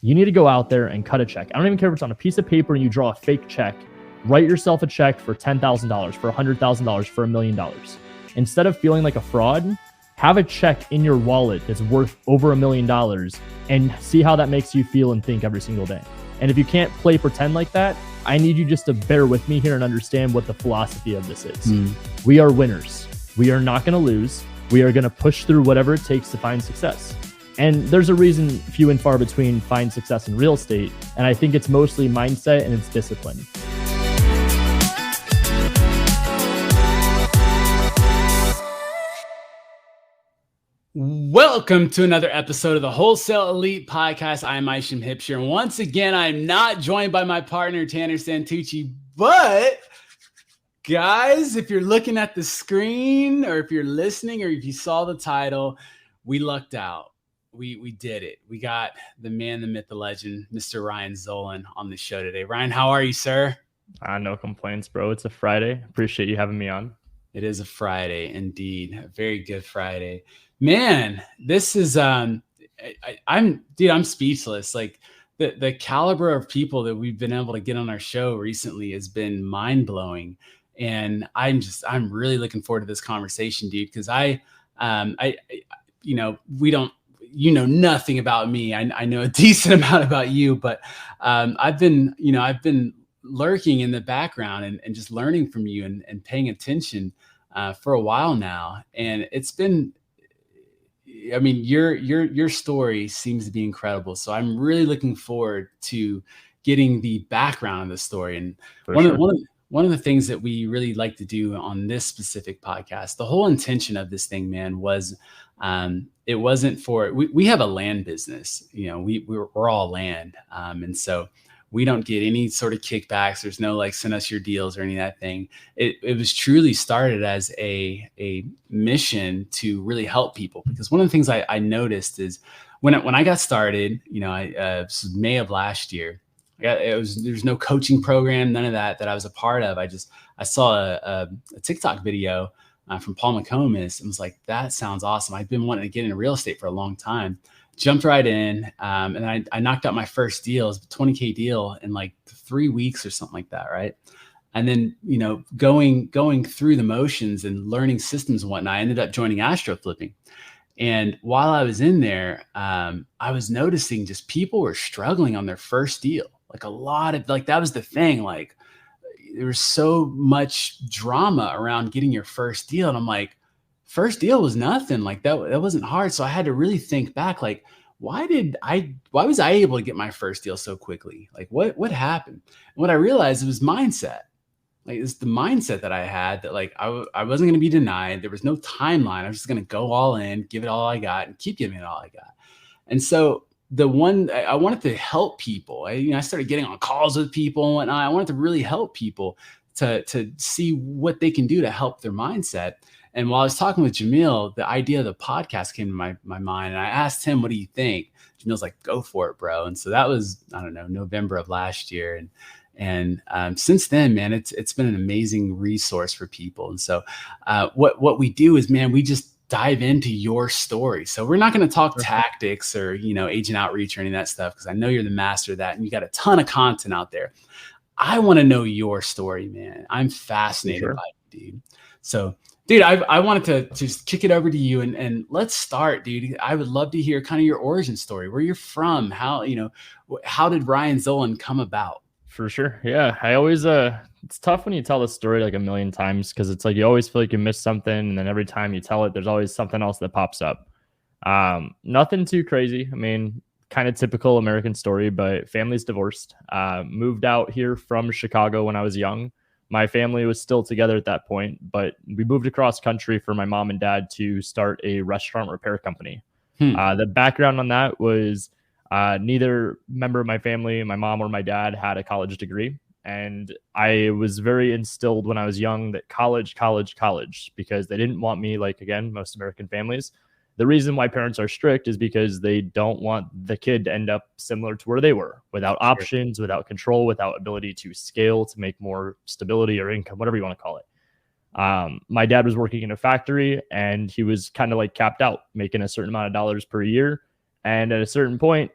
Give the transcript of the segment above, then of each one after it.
You need to go out there and cut a check. I don't even care if it's on a piece of paper and you draw a fake check. Write yourself a check for $10,000, for $100,000, for $1 million. Instead of feeling like a fraud, have a check in your wallet that's worth over $1 million and see how that makes you feel and think every single day. And if you can't play pretend like that, I need you just to bear with me here and understand what the philosophy of this is. We are winners. We are not going to lose. We are going to push through whatever it takes to find success. And there's a reason few and far between find success in real estate. And I think it's mostly mindset and it's discipline. Welcome to another episode of the Wholesale Elite Podcast. I'm Isham Hipshire. And once again, I'm not joined by my partner, Tanner Santucci. But guys, if you're looking at the screen or if you're listening or if you saw the title, we lucked out. We did it. We got the man, the myth, the legend, Mr. Ryan Zolin on the show today. Ryan, how are you, sir? No complaints, bro. It's a Friday. Appreciate you having me on. It is a Friday, indeed. A very good Friday. Man, this is I'm speechless. Like the caliber of people that we've been able to get on our show recently has been mind-blowing. And I'm really looking forward to this conversation, dude, because you know nothing about me. I know a decent amount about you, but I've been lurking in the background and just learning from you and paying attention for a while now. And it's been, I mean, your story seems to be incredible. So I'm really looking forward to getting the background of the story. And one of the things that we really like to do on this specific podcast, the whole intention of this thing, man, was it wasn't for, we have a land business, you know, we're all land. And so we don't get any sort of kickbacks. There's no like send us your deals or any of that thing. It was truly started as a mission to really help people. Because one of the things I noticed is when I got started, you know, this was May of last year. There's no coaching program, none of that I was a part of. I saw a TikTok video from Paul McComas and was like, that sounds awesome. I've been wanting to get into real estate for a long time. Jumped right in, and I knocked out my first deal. It was a $20K deal in like 3 weeks or something like that, right? And then, you know, going through the motions and learning systems and whatnot, I ended up joining Astro Flipping. And while I was in there, I was noticing just people were struggling on their first deal. Like a lot of, like, that was the thing. Like there was so much drama around getting your first deal. And I'm like, first deal was nothing. Like that wasn't hard. So I had to really think back, like, why was I able to get my first deal so quickly? Like what happened? And what I realized, it was mindset. Like it's the mindset that I had that like, I wasn't going to be denied. There was no timeline. I was just going to go all in, give it all I got and keep giving it all I got. And so the one I wanted to help people, I started getting on calls with people and whatnot. I wanted to really help people to see what they can do to help their mindset. And while I was talking with Jamil, the idea of the podcast came to my mind. And I asked him, what do you think? Jamil's like, go for it, bro. And so that was, I don't know, November of last year. And since then, man, it's been an amazing resource for people. And so what we do is, man, we just dive into your story. So we're not going to talk tactics or, agent outreach or any of that stuff, because I know you're the master of that. And you got a ton of content out there. I want to know your story, man. I'm fascinated by it, dude. So, dude, I wanted to just kick it over to you and let's start, dude. I would love to hear kind of your origin story, where you're from, how did Ryan Zolin come about? For sure. Yeah. I always, it's tough when you tell the story like a million times, because it's like, you always feel like you missed something. And then every time you tell it, there's always something else that pops up. Nothing too crazy. I mean, kind of typical American story, but family's divorced, moved out here from Chicago when I was young. My family was still together at that point, but we moved across country for my mom and dad to start a restaurant repair company. The background on that was neither member of my family, my mom or my dad, had a college degree. And I was very instilled when I was young that college, because they didn't want me, like, again, most American families. The reason why parents are strict is because they don't want the kid to end up similar to where they were, without options, without control, without ability to scale, to make more stability or income, whatever you want to call it. My dad was working in a factory and he was kind of like capped out, making a certain amount of dollars per year. And at a certain point,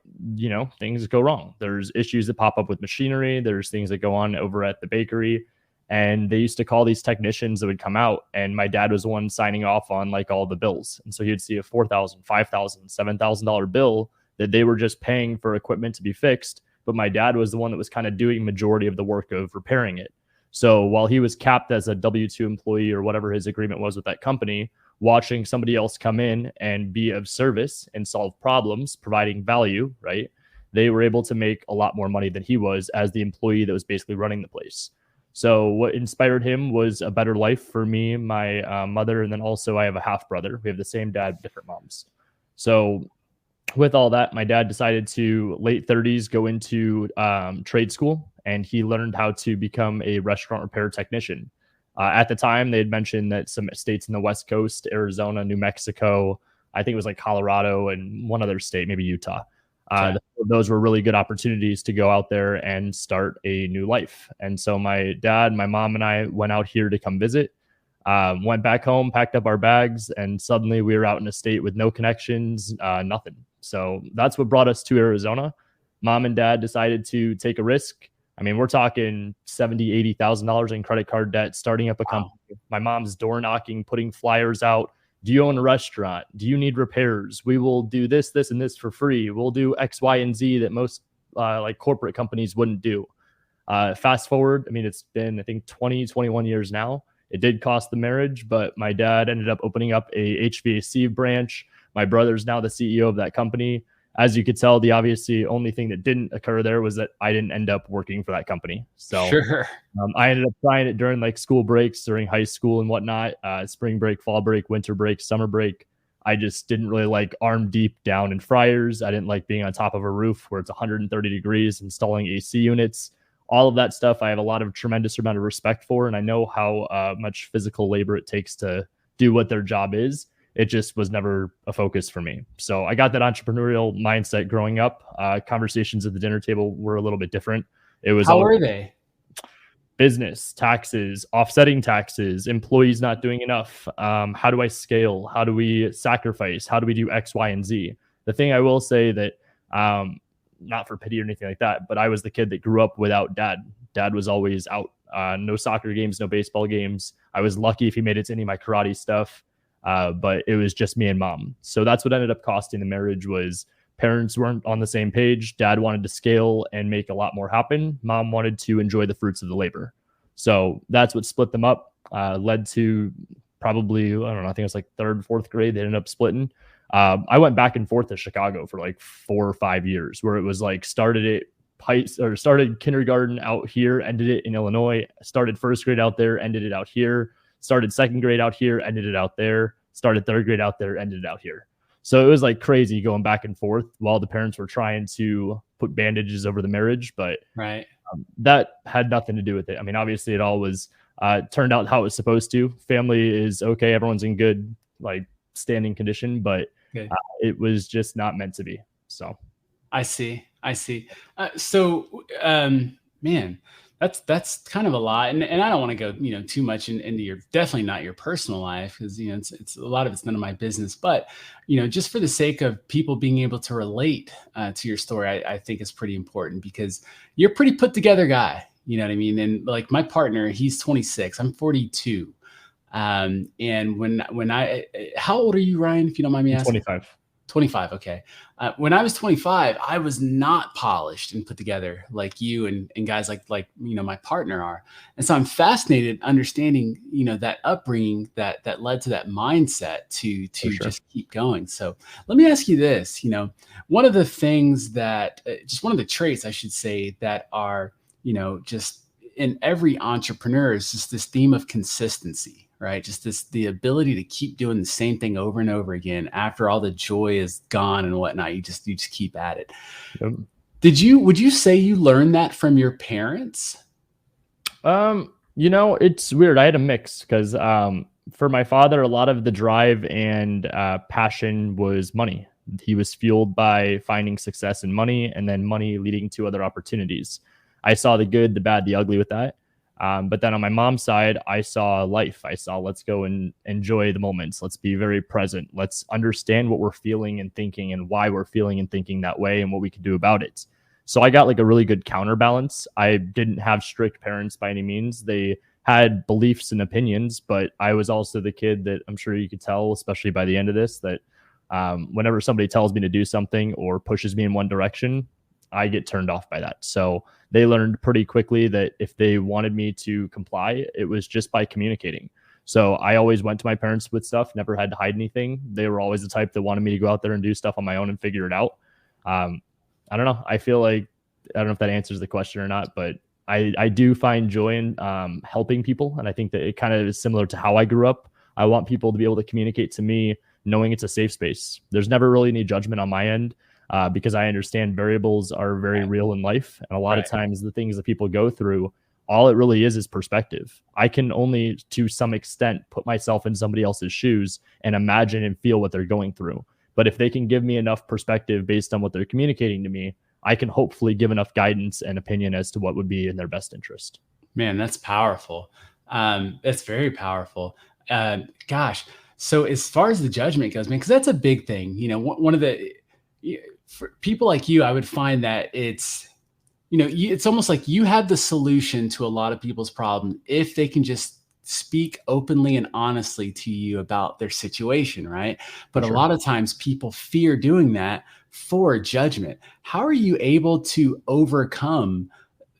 things go wrong. There's issues that pop up with machinery. There's things that go on over at the bakery. And they used to call these technicians that would come out. And my dad was the one signing off on like all the bills. And so he'd see a $4,000, $5,000, $7,000 bill that they were just paying for equipment to be fixed. But my dad was the one that was kind of doing majority of the work of repairing it. So while he was capped as a W-2 employee or whatever his agreement was with that company, watching somebody else come in and be of service and solve problems, providing value, right? They were able to make a lot more money than he was as the employee that was basically running the place. So what inspired him was a better life for me, my mother, and then also I have a half brother. We have the same dad, different moms. So with all that, my dad decided to late 30s go into trade school, and he learned how to become a restaurant repair technician. At the time, they had mentioned that some states in the West Coast, Arizona, New Mexico, I think it was like Colorado and one other state, maybe Utah. Okay. Those were really good opportunities to go out there and start a new life. And so my dad, my mom, and I went out here to come visit, went back home, packed up our bags, and suddenly we were out in a state with no connections, nothing. So that's what brought us to Arizona. Mom and dad decided to take a risk. I mean, we're talking $70,000, $80,000 in credit card debt, starting up a company. My mom's door knocking, putting flyers out. Do you own a restaurant? Do you need repairs? We will do this, this, and this for free. We'll do X, Y, and Z that most like corporate companies wouldn't do. Fast forward, I mean, it's been, I think, 20, 21 years now. It did cost the marriage, but my dad ended up opening up a HVAC branch. My brother's now the CEO of that company. As you could tell, the obviously only thing that didn't occur there was that I didn't end up working for that company. So sure. I ended up trying it during like school breaks, during high school and whatnot, spring break, fall break, winter break, summer break. I just didn't really like arm deep down in fryers. I didn't like being on top of a roof where it's 130 degrees, installing AC units. All of that stuff I have a lot of tremendous amount of respect for, and I know how much physical labor it takes to do what their job is. It just was never a focus for me. So I got that entrepreneurial mindset growing up. Conversations at the dinner table were a little bit different. It was How were they? Business, taxes, offsetting taxes, employees not doing enough. How do I scale? How do we sacrifice? How do we do X, Y, and Z? The thing I will say that, not for pity or anything like that, but I was the kid that grew up without dad. Dad was always out. No soccer games, no baseball games. I was lucky if he made it to any of my karate stuff. But it was just me and mom. So that's what ended up costing the marriage. Was parents weren't on the same page. Dad wanted to scale and make a lot more happen. Mom wanted to enjoy the fruits of the labor. So that's what split them up, led to probably, I don't know, I think it was like third, fourth grade. They ended up splitting. I went back and forth to Chicago for like 4 or 5 years, where it was like started kindergarten out here, ended it in Illinois, started first grade out there, ended it out here. Started second grade out here, ended it out there, started third grade out there, ended it out here. So it was like crazy going back and forth while the parents were trying to put bandages over the marriage. But right. That had nothing to do with it. I mean, obviously it all was turned out how it was supposed to. Family is okay. Everyone's in good, like, standing condition, but it was just not meant to be. So I see. Man, that's kind of a lot. And I don't want to go, too much into your, definitely not your personal life, because, it's a lot of it's none of my business, but, just for the sake of people being able to relate to your story, I think it's pretty important, because you're a pretty put together guy, you know what I mean? And like my partner, he's 26, I'm 42. And how old are you, Ryan, if you don't mind me asking? 25. Okay. When I was 25, I was not polished and put together like you and guys like, my partner are. And so I'm fascinated understanding, that upbringing that led to that mindset to just keep going. So let me ask you this, one of the things that, just one of the traits I should say that are, just in every entrepreneur is just this theme of consistency. Right. Just the ability to keep doing the same thing over and over again after all the joy is gone and whatnot. You just keep at it. Yep. Would you say you learned that from your parents? It's weird. I had a mix because for my father, a lot of the drive and passion was money. He was fueled by finding success in money, and then money leading to other opportunities. I saw the good, the bad, the ugly with that. But then on my mom's side, I saw life. I saw, let's go and enjoy the moments. Let's be very present. Let's understand what we're feeling and thinking and why we're feeling and thinking that way and what we can do about it. So I got like a really good counterbalance. I didn't have strict parents by any means. They had beliefs and opinions, but I was also the kid that I'm sure you could tell, especially by the end of this, that whenever somebody tells me to do something or pushes me in one direction, I get turned off by that. So they learned pretty quickly that if they wanted me to comply, it was just by communicating. So I always went to my parents with stuff, never had to hide anything. They were always the type that wanted me to go out there and do stuff on my own and figure it out. I don't know. I feel like, I don't know if that answers the question or not, but I do find joy in helping people. And I think that it kind of is similar to how I grew up. I want people to be able to communicate to me knowing it's a safe space. There's never really any judgment on my end because I understand variables are very real in life. And a lot of times the things that people go through, all it really is perspective. I can only, to some extent, put myself in somebody else's shoes and imagine and feel what they're going through. But if they can give me enough perspective based on what they're communicating to me, I can hopefully give enough guidance and opinion as to what would be in their best interest. Man, that's powerful. That's very powerful. Gosh. So as far as the judgment goes, man, because that's a big thing. You know, one of the, for people like you, I would find that it's, you know, it's almost like you have the solution to a lot of people's problems if they can just speak openly and honestly to you about their situation, right? But a lot of times people fear doing that for judgment. How are you able to overcome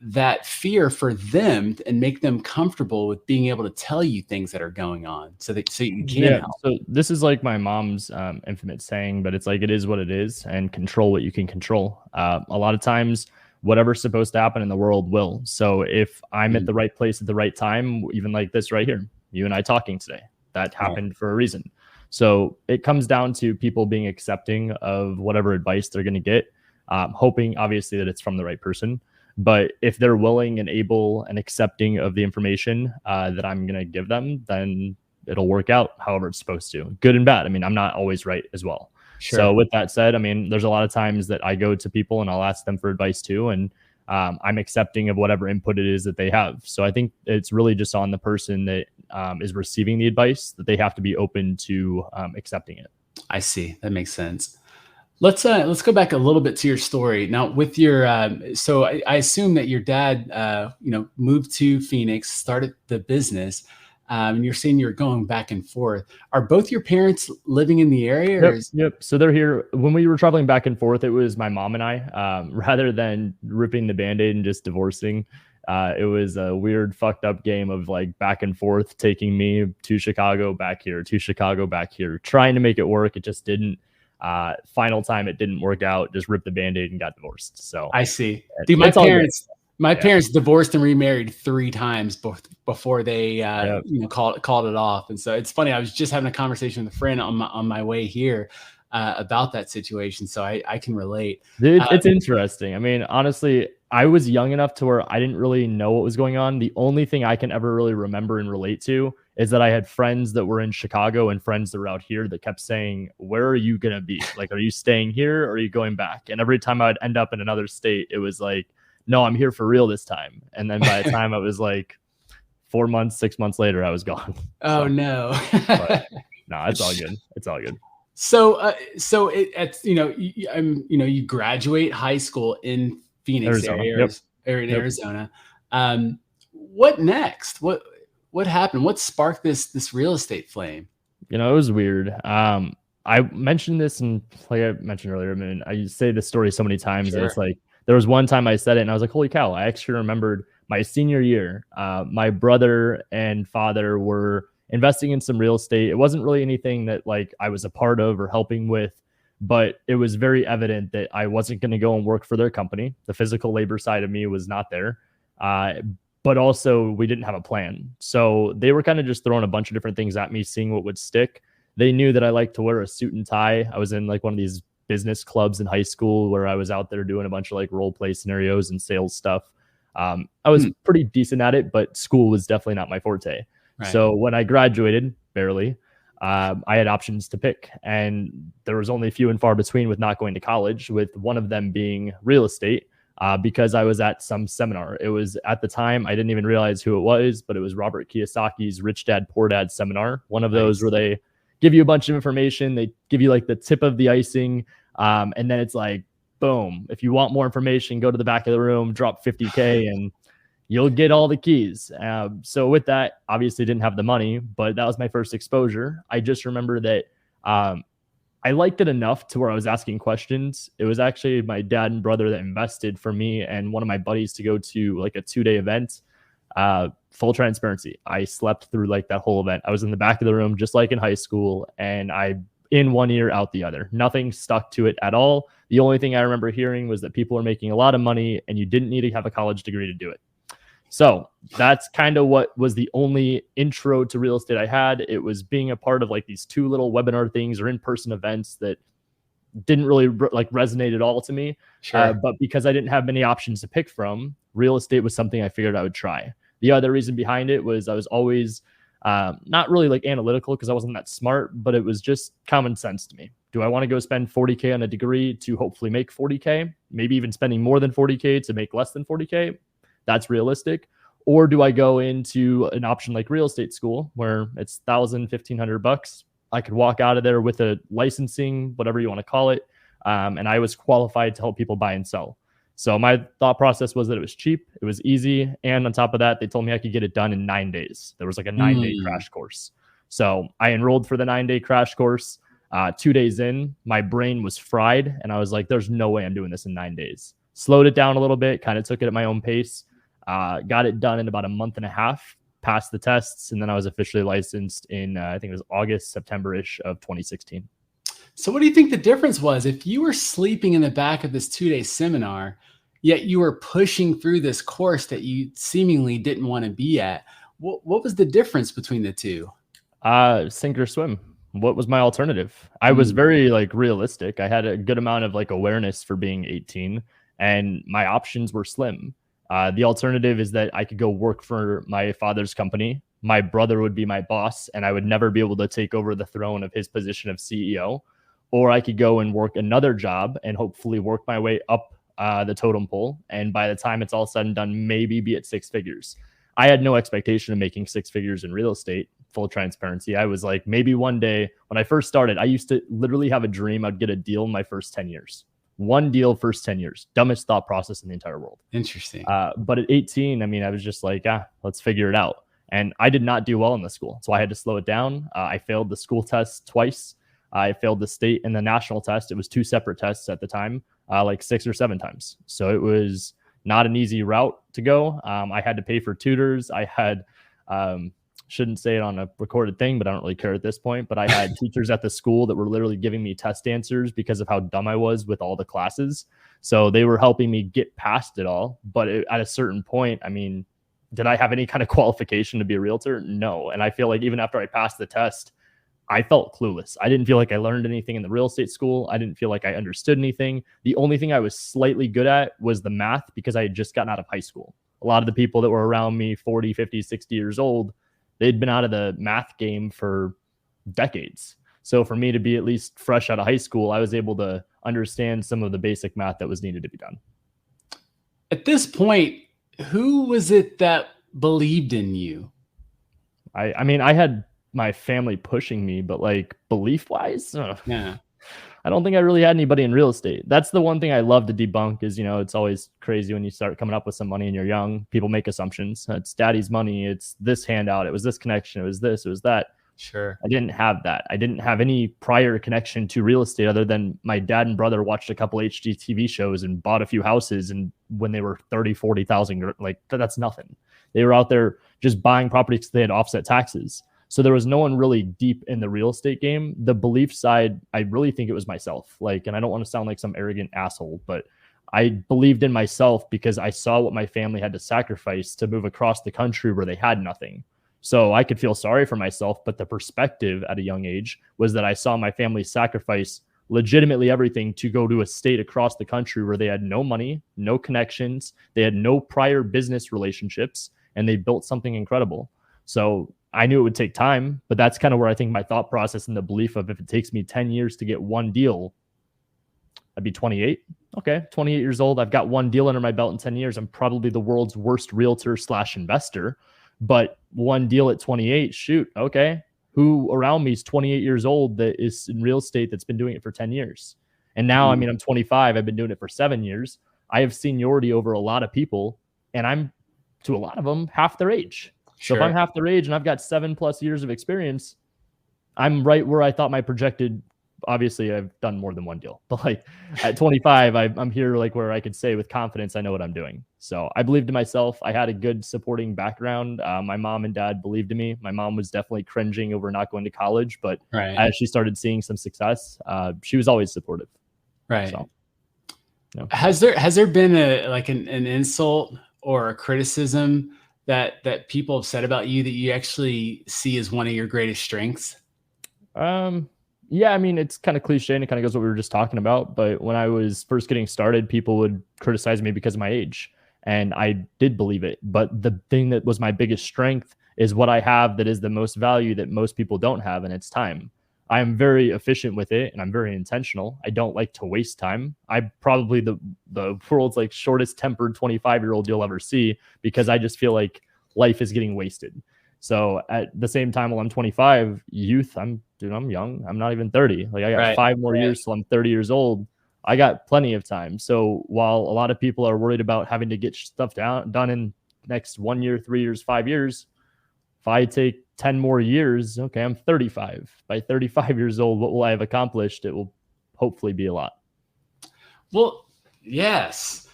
that fear for them and make them comfortable with being able to tell you things that are going on so you can help? So this is like my mom's infamous saying, but it's like, it is what it is, and control what you can control. A lot of times, whatever's supposed to happen in the world will. So if I'm at the right place at the right time, even like this right here, you and I talking today, that happened for a reason. So it comes down to people being accepting of whatever advice they're going to get, hoping obviously that it's from the right person. But if they're willing and able and accepting of the information that I'm going to give them, then it'll work out however it's supposed to, good and bad. I mean, I'm not always right as well. Sure. So with that said, I mean, there's a lot of times that I go to people and I'll ask them for advice too. And I'm accepting of whatever input it is that they have. So I think it's really just on the person that is receiving the advice that they have to be open to accepting it. I see. That makes sense. Let's go back a little bit to your story now with your, so I assume that your dad, moved to Phoenix, started the business. And you're saying you're going back and forth. Are both your parents living in the area? Yep. So they're here. When we were traveling back and forth, it was my mom and I, rather than ripping the Band-Aid and just divorcing. It was a weird, fucked up game of like back and forth, taking me to Chicago, back here, to Chicago, back here, trying to make it work. It just didn't. Final time, it didn't work out. Just ripped the Band-Aid and got divorced. So I see. Dude, my parents divorced and remarried 3 times before they called it off. And so it's funny. I was just having a conversation with a friend on my way here about that situation. So I can relate. It's interesting. I mean, honestly, I was young enough to where I didn't really know what was going on. The only thing I can ever really remember and relate to is that I had friends that were in Chicago and friends that were out here that kept saying, where are you going to be? Like, are you staying here or are you going back? And every time I would end up in another state, it was like, no, I'm here for real this time. And then by the time I was like 4 months, 6 months later, I was gone. Oh, no. But, no, it's all good. It's all good. So, you graduate high school in Phoenix area, Arizona. What next? What happened? What sparked this real estate flame? It was weird. I mentioned this, and like I mentioned earlier, I mean, I say this story so many times, and it's like, there was one time I said it and I was like, holy cow, I actually remembered my senior year. My brother and father were investing in some real estate. It wasn't really anything that like I was a part of or helping with, but it was very evident that I wasn't going to go and work for their company. The physical labor side of me was not there. But also we didn't have a plan. So they were kind of just throwing a bunch of different things at me, seeing what would stick. They knew that I liked to wear a suit and tie. I was in like one of these business clubs in high school where I was out there doing a bunch of like role play scenarios and sales stuff. I was pretty decent at it, but school was definitely not my forte. Right. So when I graduated, barely, I had options to pick, and there was only few and far between with not going to college, with one of them being real estate. because I was at some seminar. It was at the time, I didn't even realize who it was, but it was Robert Kiyosaki's Rich Dad, Poor Dad seminar. One of those Nice. where they give you a bunch of information. They give you like the tip of the icing. And then it's like, boom, if you want more information, go to the back of the room, drop 50K and you'll get all the keys. So with that, obviously didn't have the money, but that was my first exposure. I just remember that I liked it enough to where I was asking questions. It was actually my dad and brother that invested for me and one of my buddies to go to like a 2-day event. Full transparency, I slept through like that whole event. I was in the back of the room, just like in high school, and I in one ear, out the other. Nothing stuck to it at all. The only thing I remember hearing was that people were making a lot of money and you didn't need to have a college degree to do it. So that's kind of what was the only intro to real estate I had. It was being a part of like these 2 little webinar things or in-person events that didn't really like resonate at all to me. Sure. But because I didn't have many options to pick from, real estate was something I figured I would try. The other reason behind it was I was always not really like analytical because I wasn't that smart, but it was just common sense to me. Do I want to go spend 40K on a degree to hopefully make 40K? Maybe even spending more than 40K to make less than 40K? That's realistic. Or do I go into an option like real estate school where it's $1,000, $1,500? I could walk out of there with a licensing, whatever you want to call it. And I was qualified to help people buy and sell. So my thought process was that it was cheap, it was easy. And on top of that, they told me I could get it done in 9 days. There was like a 9-day crash course. So I enrolled for the 9-day crash course. 2 days in, my brain was fried. And I was like, there's no way I'm doing this in 9 days. Slowed it down a little bit, kind of took it at my own pace. Got it done in about a month and a half, passed the tests, and then I was officially licensed in, I think it was August, September-ish of 2016. So what do you think the difference was? If you were sleeping in the back of this 2-day seminar, yet you were pushing through this course that you seemingly didn't want to be at, what was the difference between the two? Sink or swim. What was my alternative? I was very like realistic. I had a good amount of like awareness for being 18 and my options were slim. The alternative is that I could go work for my father's company. My brother would be my boss and I would never be able to take over the throne of his position of CEO. Or I could go and work another job and hopefully work my way up the totem pole. And by the time it's all said and done, maybe be at 6 figures. I had no expectation of making 6 figures in real estate, full transparency. I was like, maybe one day when I first started, I used to literally have a dream I'd get a deal in my first 10 years. One deal first 10 years. Dumbest thought process in the entire world. Interesting. But at 18, I mean, I was just like, let's figure it out. And I did not do well in the school. So I had to slow it down. I failed the school test twice. I failed the state and the national test. It was 2 separate tests at the time, like 6 or 7 times. So it was not an easy route to go. I had to pay for tutors. I had, shouldn't say it on a recorded thing, but I don't really care at this point. But I had teachers at the school that were literally giving me test answers because of how dumb I was with all the classes. So they were helping me get past it all. But at a certain point, I mean, did I have any kind of qualification to be a realtor? No. And I feel like even after I passed the test, I felt clueless. I didn't feel like I learned anything in the real estate school. I didn't feel like I understood anything. The only thing I was slightly good at was the math because I had just gotten out of high school. A lot of the people that were around me, 40, 50, 60 years old, they'd been out of the math game for decades. So for me to be at least fresh out of high school, I was able to understand some of the basic math that was needed to be done. At this point, who was it that believed in you? I mean, I had my family pushing me, but like belief wise, Yeah. I don't think I really had anybody in real estate. That's the one thing I love to debunk is, you know, it's always crazy when you start coming up with some money and you're young, people make assumptions. It's daddy's money. It's this handout. It was this connection. It was this, it was that. Sure. I didn't have that. I didn't have any prior connection to real estate other than my dad and brother watched a couple HGTV shows and bought a few houses. And when they were 30, 40,000, like that's nothing. They were out there just buying properties because they had offset taxes. So there was no one really deep in the real estate game. The belief side, I really think it was myself. Like, and I don't want to sound like some arrogant asshole, but I believed in myself because I saw what my family had to sacrifice to move across the country where they had nothing. So I could feel sorry for myself, but the perspective at a young age was that I saw my family sacrifice legitimately everything to go to a state across the country where they had no money, no connections, they had no prior business relationships, and they built something incredible. So I knew it would take time, but that's kind of where I think my thought process and the belief of if it takes me 10 years to get one deal, I'd be 28. Okay, 28 years old. I've got one deal under my belt in 10 years. I'm probably the world's worst realtor slash investor, but one deal at 28, shoot. Okay. Who around me is 28 years old that is in real estate that's been doing it for 10 years? And now, I mean, I'm 25. I've been doing it for 7 years. I have seniority over a lot of people, and I'm to a lot of them half their age. So if I'm half their age and I've got 7+ years of experience, I'm right where I thought my projected. Obviously, I've done more than one deal, but like at 25, I'm here like where I could say with confidence I know what I'm doing. So I believed in myself. I had a good supporting background. My mom and dad believed in me. My mom was definitely cringing over not going to college, but as she started seeing some success, she was always supportive. Right. So, Has there been an insult or a criticism that people have said about you that you actually see as one of your greatest strengths? Yeah, I mean, it's kind of cliche and it kind of goes what we were just talking about. But when I was first getting started, people would criticize me because of my age. And I did believe it. But the thing that was my biggest strength is what I have that is the most value that most people don't have, and it's time. I am very efficient with it and I'm very intentional. I don't like to waste time. I'm probably the world's like shortest tempered 25-year-old you'll ever see, because I just feel like life is getting wasted. So at the same time, while I'm 25, youth, I'm young. I'm not even 30. Like I got 5 more years till I'm 30 years old. I got plenty of time. So while a lot of people are worried about having to get stuff done in next 1 year, 3 years, 5 years, if I take 10 more years, okay, I'm 35. By 35 years old, what will I have accomplished? It will hopefully be a lot. Well, yes.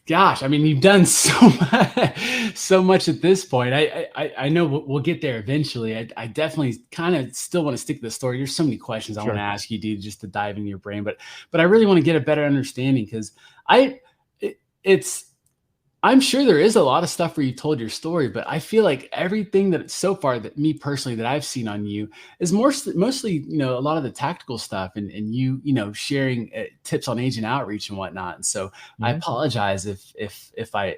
Gosh, I mean, you've done so much at this point. I know we'll get there eventually. I definitely kind of still want to stick to the story. There's so many questions I want to ask you, dude, just to dive into your brain. But I really want to get a better understanding, because I'm sure there is a lot of stuff where you told your story, but I feel like everything that so far that me personally that I've seen on you is mostly, a lot of the tactical stuff and you sharing tips on agent outreach and whatnot. And so I apologize if I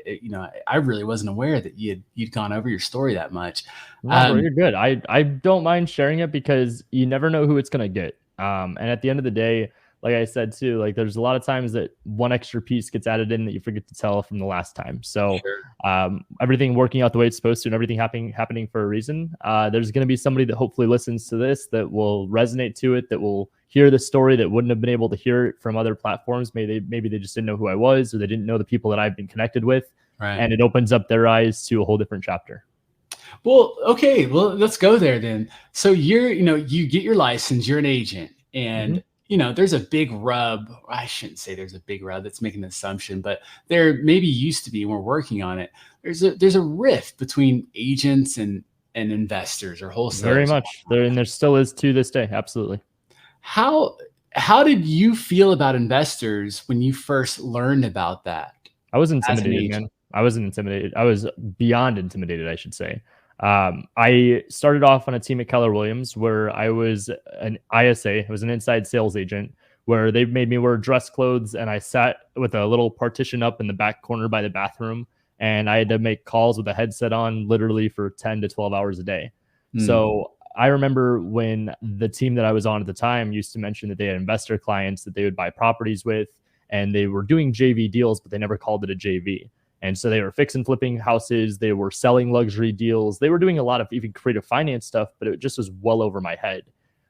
really wasn't aware that you'd gone over your story that much. No, you're good. I don't mind sharing it because you never know who it's going to get. And at the end of the day, like I said too, like there's a lot of times that one extra piece gets added in that you forget to tell from the last time. So everything working out the way it's supposed to and everything happening for a reason. There's going to be somebody that hopefully listens to this that will resonate to it, that will hear the story that wouldn't have been able to hear it from other platforms. Maybe they just didn't know who I was, or they didn't know the people that I've been connected with. And it opens up their eyes to a whole different chapter. Well, okay. Well, let's go there then. So you get your license, you're an agent, and there's a big rub. I shouldn't say there's a big rub. That's making an assumption, but there maybe used to be, and we're working on it. There's a rift between agents and investors or wholesalers. Very much. There still is to this day. Absolutely. How did you feel about investors when you first learned about that? I was intimidated, man. I wasn't intimidated. I was beyond intimidated, I should say. I started off on a team at Keller Williams where I was an ISA. I was an inside sales agent, where they made me wear dress clothes, and I sat with a little partition up in the back corner by the bathroom, and I had to make calls with a headset on literally for 10 to 12 hours a day. So I remember when the team that I was on at the time used to mention that they had investor clients that they would buy properties with, and they were doing JV deals, but they never called it a JV. And so they were fix and flipping houses. They were selling luxury deals. They were doing a lot of even creative finance stuff, but it just was well over my head.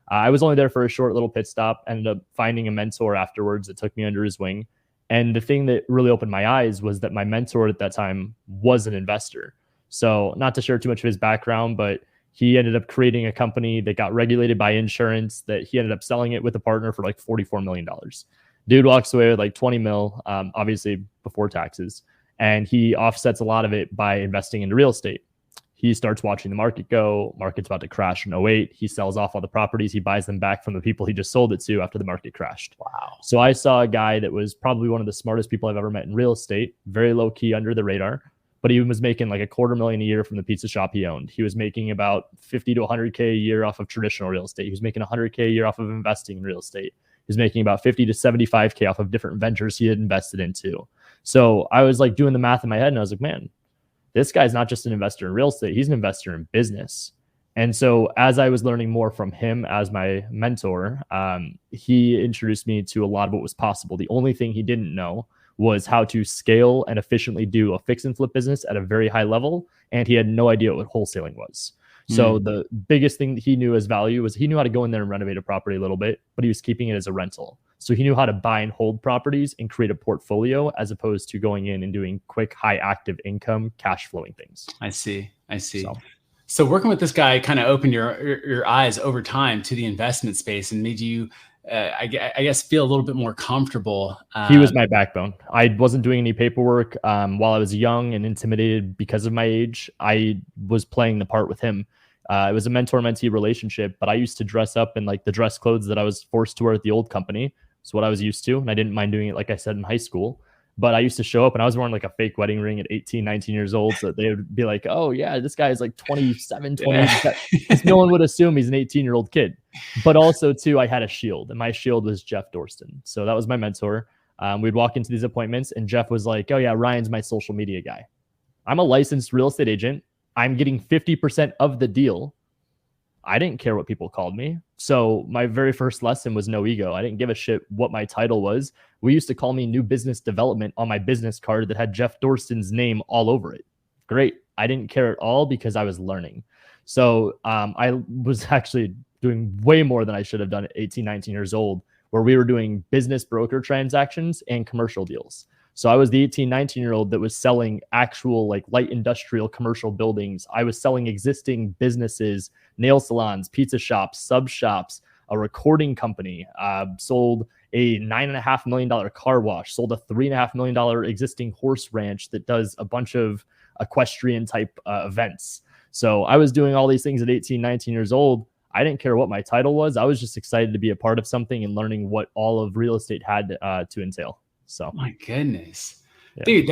I was only there for a short little pit stop, ended up finding a mentor afterwards that took me under his wing. And the thing that really opened my eyes was that my mentor at that time was an investor. So not to share too much of his background, but he ended up creating a company that got regulated by insurance, that he ended up selling it with a partner for like $44 million. Dude walks away with like 20 mil, obviously before taxes. And he offsets a lot of it by investing into real estate. He starts watching the market go. Market's about to crash in 2008. He sells off all the properties. He buys them back from the people he just sold it to after the market crashed. Wow. So I saw a guy that was probably one of the smartest people I've ever met in real estate, very low key, under the radar, but he was making like $250,000 a year from the pizza shop he owned. He was making about 50 to 100K a year off of traditional real estate. He was making 100K a year off of investing in real estate. He was making about 50 to 75K off of different ventures he had invested into. So I was like doing the math in my head, and I was like, man, this guy's not just an investor in real estate. He's an investor in business. And so as I was learning more from him as my mentor, he introduced me to a lot of what was possible. The only thing he didn't know was how to scale and efficiently do a fix and flip business at a very high level. And he had no idea what wholesaling was. So the biggest thing that he knew as value was he knew how to go in there and renovate a property a little bit, but he was keeping it as a rental. So he knew how to buy and hold properties and create a portfolio as opposed to going in and doing quick, high active income, cash flowing things. I see. So working with this guy kind of opened your eyes over time to the investment space and made you, I guess, feel a little bit more comfortable. He was my backbone. I wasn't doing any paperwork. While I was young and intimidated because of my age, I was playing the part with him. It was a mentor-mentee relationship, but I used to dress up in like the dress clothes that I was forced to wear at the old company. It's what I was used to. And I didn't mind doing it, like I said, in high school. But I used to show up and I was wearing like a fake wedding ring at 18, 19 years old. So they would be like, oh yeah, this guy is like 27, 28. No one would assume he's an 18-year-old kid. But also too, I had a shield and my shield was Jeff Dorston. So that was my mentor. We'd walk into these appointments and Jeff was like, oh yeah, Ryan's my social media guy. I'm a licensed real estate agent. I'm getting 50% of the deal. I didn't care what people called me. So my very first lesson was no ego. I didn't give a shit what my title was. We used to call me new business development on my business card that had Jeff Dorston's name all over it. Great. I didn't care at all because I was learning. So I was actually doing way more than I should have done at 18, 19 years old, where we were doing business broker transactions and commercial deals. So I was the 18, 19-year-old that was selling actual like light industrial commercial buildings. I was selling existing businesses, nail salons, pizza shops, sub shops, a recording company, sold a $9.5 million car wash, sold a $3.5 million existing horse ranch that does a bunch of equestrian type events. So I was doing all these things at 18, 19 years old. I didn't care what my title was. I was just excited to be a part of something and learning what all of real estate had to entail. So my goodness, dude,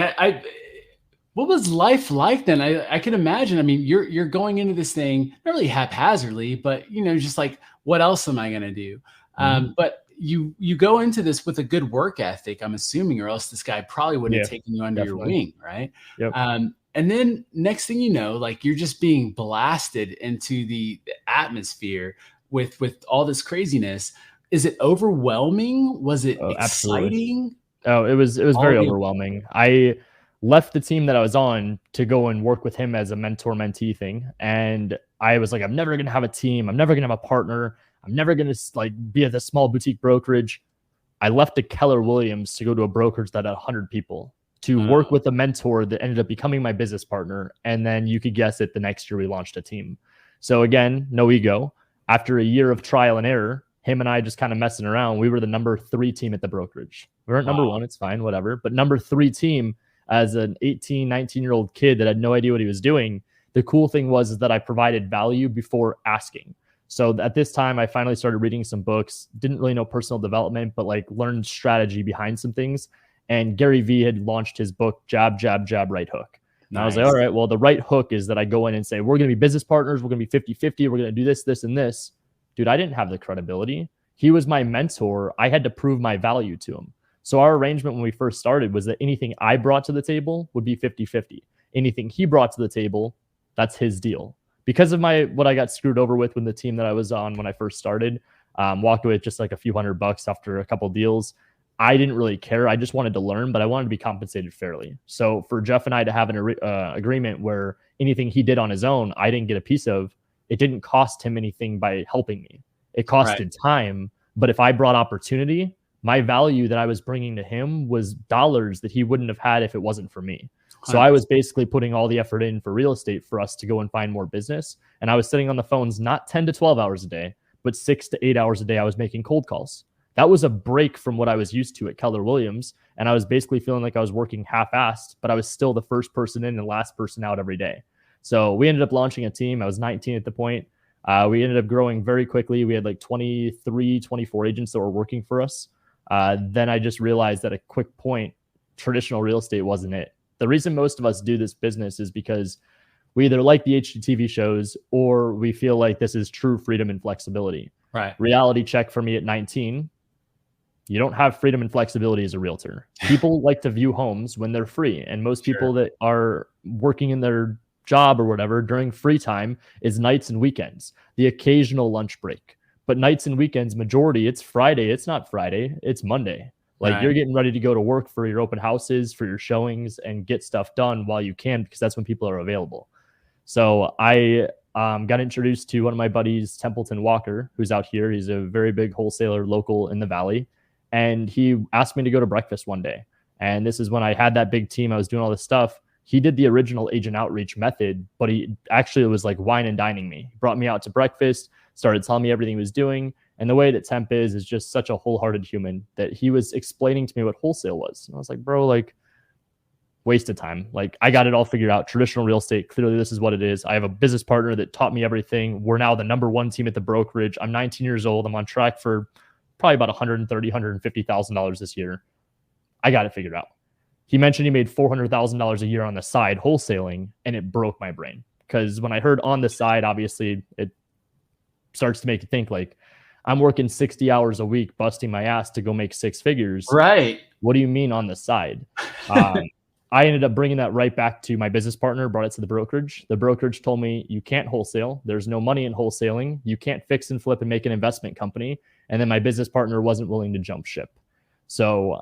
what was life like then? I can imagine. I mean, you're going into this thing not really haphazardly, but just like, what else am I going to do? But you go into this with a good work ethic, I'm assuming, or else this guy probably wouldn't have taken you under your wing, right? Yep. And then next thing you know, like you're just being blasted into the atmosphere with all this craziness. Is it overwhelming? Was it exciting? Absolutely. Oh, it was very overwhelming. I left the team that I was on to go and work with him as a mentor-mentee thing. And I was like, I'm never going to have a team. I'm never going to have a partner. I'm never going to like be at a small boutique brokerage. I left to Keller Williams to go to a brokerage that had 100 people to work with a mentor that ended up becoming my business partner. And then you could guess it, the next year we launched a team. So again, no ego. After a year of trial and error, him and I just kind of messing around, we were the number 3 team at the brokerage. We weren't number 1, it's fine, whatever. But number 3 team as an 18, 19-year-old kid that had no idea what he was doing. The cool thing was that I provided value before asking. So at this time, I finally started reading some books, didn't really know personal development, but like learned strategy behind some things. And Gary Vee had launched his book, Jab, Jab, Jab, Right Hook. And I was like, all right, well, the right hook is that I go in and say, we're going to be business partners. We're going to be 50-50. We're going to do this, this, and this. Dude, I didn't have the credibility. He was my mentor. I had to prove my value to him. So our arrangement when we first started was that anything I brought to the table would be 50-50. Anything he brought to the table, that's his deal. Because of what I got screwed over with the team that I was on when I first started, walked away with just like a few $100 after a couple deals. I didn't really care. I just wanted to learn, but I wanted to be compensated fairly. So for Jeff and I to have an agreement where anything he did on his own, I didn't get a piece of, it didn't cost him anything by helping me. It costed time. But if I brought opportunity, my value that I was bringing to him was dollars that he wouldn't have had if it wasn't for me. So I was basically putting all the effort in for real estate for us to go and find more business. And I was sitting on the phones, not 10 to 12 hours a day, but 6 to 8 hours a day. I was making cold calls. That was a break from what I was used to at Keller Williams. And I was basically feeling like I was working half-assed, but I was still the first person in and last person out every day. So we ended up launching a team. I was 19 at the point. We ended up growing very quickly. We had like 23, 24 agents that were working for us. Then I just realized at a quick point, traditional real estate wasn't it. The reason most of us do this business is because we either like the HGTV shows or we feel like this is true freedom and flexibility. Right. Reality check for me at 19. You don't have freedom and flexibility as a realtor. People like to view homes when they're free. And most people that are working in their job or whatever during free time is nights and weekends, the occasional lunch break. But nights and weekends, majority, it's Friday. It's not Friday. It's Monday. Like you're getting ready to go to work for your open houses, for your showings, and get stuff done while you can, because that's when people are available. So I got introduced to one of my buddies, Templeton Walker, who's out here. He's a very big wholesaler local in the Valley. And he asked me to go to breakfast one day. And this is when I had that big team. I was doing all this stuff. He did the original agent outreach method, but he actually was like wine and dining me. He brought me out to breakfast, started telling me everything he was doing. And the way that Temp is just such a wholehearted human that he was explaining to me what wholesale was. And I was like, bro, like, waste of time. Like, I got it all figured out. Traditional real estate, clearly this is what it is. I have a business partner that taught me everything. We're now the number one team at the brokerage. I'm 19 years old. I'm on track for probably about $130,000, $150,000 this year. I got it figured out. He mentioned he made $400,000 a year on the side wholesaling, and it broke my brain. Because when I heard on the side, obviously it starts to make you think like, I'm working 60 hours a week, busting my ass to go make six figures. Right. What do you mean on the side? I ended up bringing that right back to my business partner, brought it to the brokerage. The brokerage told me, you can't wholesale. There's no money in wholesaling. You can't fix and flip and make an investment company. And then my business partner wasn't willing to jump ship. So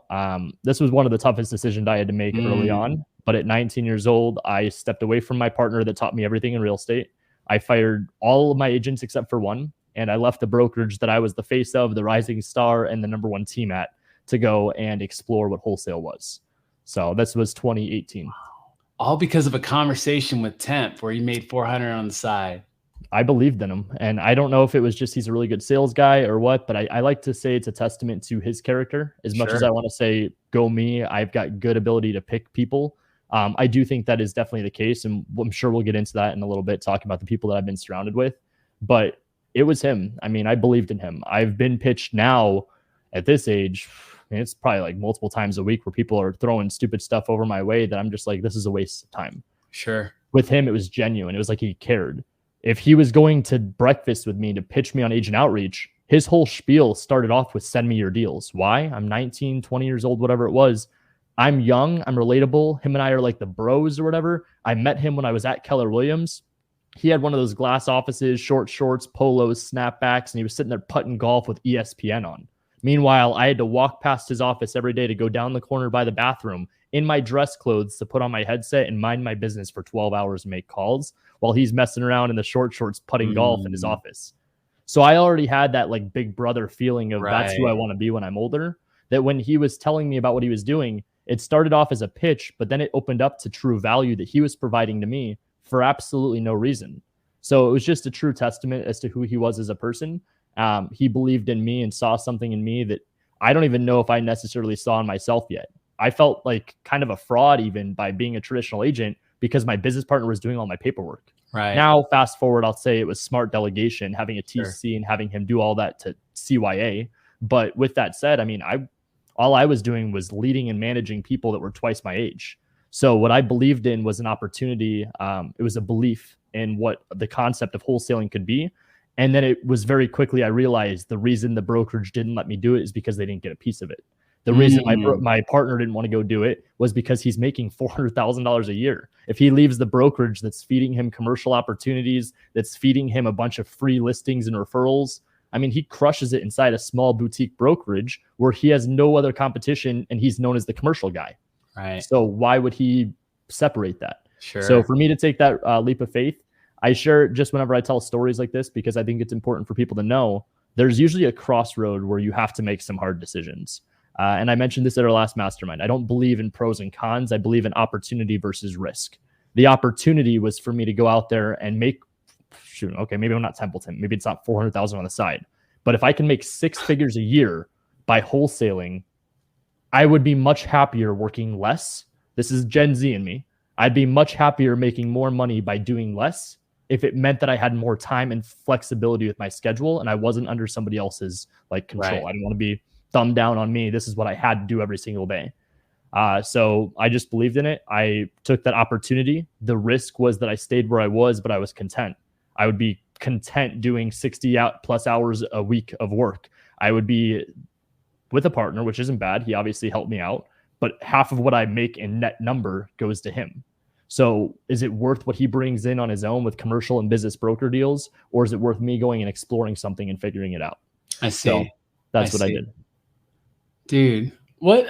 this was one of the toughest decisions I had to make early on. But at 19 years old, I stepped away from my partner that taught me everything in real estate. I fired all of my agents except for one. And I left the brokerage that I was the face of, the rising star, and the number one team at, to go and explore what wholesale was. So this was 2018. All because of a conversation with Temp where he made 400 on the side. I believed in him. And I don't know if it was just he's a really good sales guy or what, but I like to say it's a testament to his character. As much as I want to say, go me, I've got good ability to pick people. I do think that is definitely the case. And I'm sure we'll get into that in a little bit, talking about the people that I've been surrounded with. But it was him. I mean, I believed in him. I've been pitched now at this age. I mean, it's probably like multiple times a week where people are throwing stupid stuff over my way that I'm just like, this is a waste of time. Sure. With him, it was genuine. It was like he cared. If he was going to breakfast with me to pitch me on agent outreach, his whole spiel started off with send me your deals. Why? I'm 19, 20 years old, whatever it was. I'm young. I'm relatable. Him and I are like the bros or whatever. I met him when I was at Keller Williams. He had one of those glass offices, short shorts, polos, snapbacks, and he was sitting there putting golf with ESPN on. Meanwhile, I had to walk past his office every day to go down the corner by the bathroom in my dress clothes to put on my headset and mind my business for 12 hours and make calls while he's messing around in the short shorts putting golf in his office. So I already had that like big brother feeling of that's who I want to be when I'm older. That when he was telling me about what he was doing, it started off as a pitch, but then it opened up to true value that he was providing to me for absolutely no reason. So it was just a true testament as to who he was as a person. He believed in me and saw something in me that I don't even know if I necessarily saw in myself yet. I felt like kind of a fraud even by being a traditional agent because my business partner was doing all my paperwork. Right. Now, fast forward, I'll say it was smart delegation, having a TC and having him do all that to CYA. But with that said, I mean, all I was doing was leading and managing people that were twice my age. So what I believed in was an opportunity. It was a belief in what the concept of wholesaling could be. And then it was very quickly, I realized the reason the brokerage didn't let me do it is because they didn't get a piece of it. The reason my partner didn't want to go do it was because he's making $400,000 a year. If he leaves the brokerage that's feeding him commercial opportunities, that's feeding him a bunch of free listings and referrals, I mean, he crushes it inside a small boutique brokerage where he has no other competition and he's known as the commercial guy. Right. So why would he separate that? Sure. So for me to take that leap of faith, I share it just whenever I tell stories like this because I think it's important for people to know there's usually a crossroad where you have to make some hard decisions. And I mentioned this at our last mastermind. I don't believe in pros and cons. I believe in opportunity versus risk. The opportunity was for me to go out there and make, maybe I'm not Templeton. Maybe it's not 400,000 on the side. But if I can make six figures a year by wholesaling, I would be much happier working less. This is Gen Z in me. I'd be much happier making more money by doing less if it meant that I had more time and flexibility with my schedule and I wasn't under somebody else's like control. Right. I didn't want to be thumbed down on me. This is what I had to do every single day. So I just believed in it. I took that opportunity. The risk was that I stayed where I was, but I was content. I would be content doing 60 plus hours a week of work. I would be with a partner, which isn't bad. He obviously helped me out, but half of what I make in net number goes to him. So is it worth what he brings in on his own with commercial and business broker deals, or is it worth me going and exploring something and figuring it out? I So see. that's what I did. Dude, what's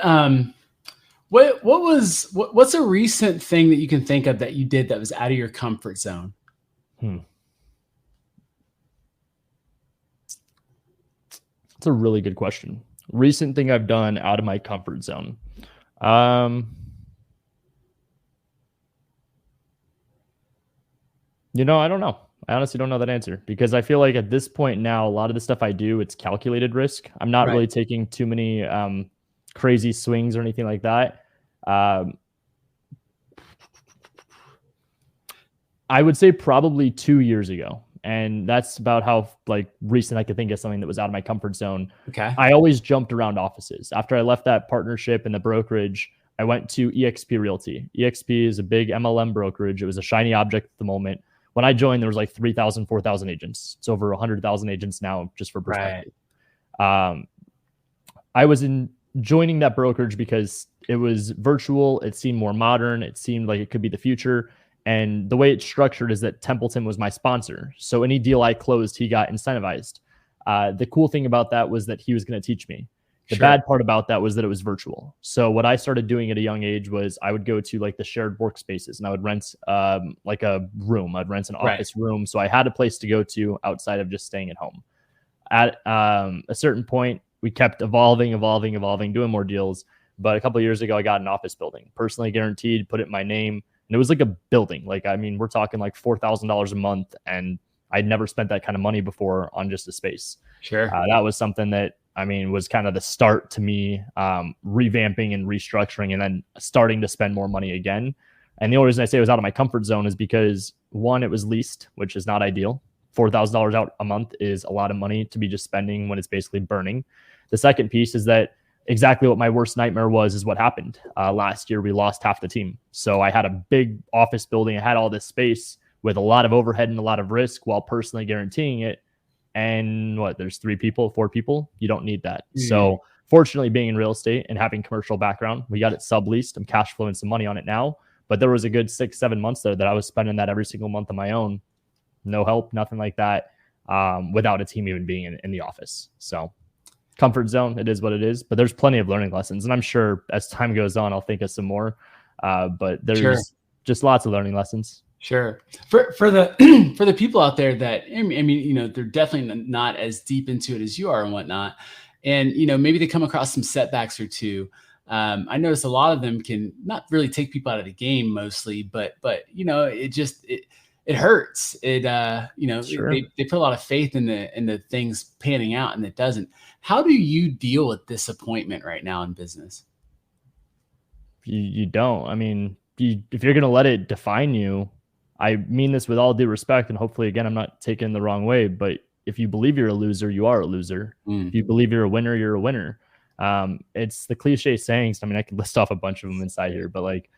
a recent thing that you can think of that you did that was out of your comfort zone? That's a really good question. Recent thing I've done out of my comfort zone. I don't know. I honestly don't know that answer, because I feel like at this point now, a lot of the stuff I do, it's calculated risk. I'm not really taking too many crazy swings or anything like that. I would say probably 2 years ago. And that's about how like recent I could think of something that was out of my comfort zone. Okay. I always jumped around offices. After I left that partnership and the brokerage, I went to EXP Realty. EXP is a big MLM brokerage. It was a shiny object at the moment. When I joined, there was like 3,000, 4,000 agents. It's over 100,000 agents now, just for perspective. I was joining that brokerage because it was virtual. It seemed more modern. It seemed like it could be the future. And the way it's structured is that Templeton was my sponsor. So any deal I closed, he got incentivized. The cool thing about that was that he was going to teach me. The bad part about that was that it was virtual. So what I started doing at a young age was I would go to like the shared workspaces, and I would rent like a room. I'd rent an office room. So I had a place to go to outside of just staying at home. At a certain point, we kept evolving, doing more deals. But a couple of years ago, I got an office building, personally guaranteed, put it in my name. And it was like a building. Like, I mean, we're talking like $4,000 a month. And I'd never spent that kind of money before on just a space. That was something that, I mean, was kind of the start to me revamping and restructuring and then starting to spend more money again. And the only reason I say it was out of my comfort zone is because, one, it was leased, which is not ideal. $4,000 out a month is a lot of money to be just spending when it's basically burning. The second piece is that exactly what my worst nightmare was is what happened. Last year, we lost half the team. So I had a big office building. I had all this space with a lot of overhead and a lot of risk while personally guaranteeing it. And there's 4 people. You don't need that. So fortunately, being in real estate and having commercial background, we got it subleased. I'm cash flowing some money on it now. But there was a good 6-7 months there that I was spending that every single month on my own. No help, nothing like that, without a team even being in the office. So comfort zone, it is what it is. But there's plenty of learning lessons. And I'm sure as time goes on, I'll think of some more. But there's just lots of learning lessons. Sure. For the for the people out there that, I mean, they're definitely not as deep into it as you are and whatnot. And, maybe they come across some setbacks or two. I notice a lot of them can not really take people out of the game mostly, but it hurts. They put a lot of faith in the things panning out, and it doesn't. How do you deal with disappointment right now in business? You don't. I mean, if you're going to let it define you, I mean this with all due respect, and hopefully, again, I'm not taken the wrong way, but if you believe you're a loser, you are a loser. If you believe you're a winner, you're a winner. It's the cliche sayings. I mean, I could list off a bunch of them inside here, but like,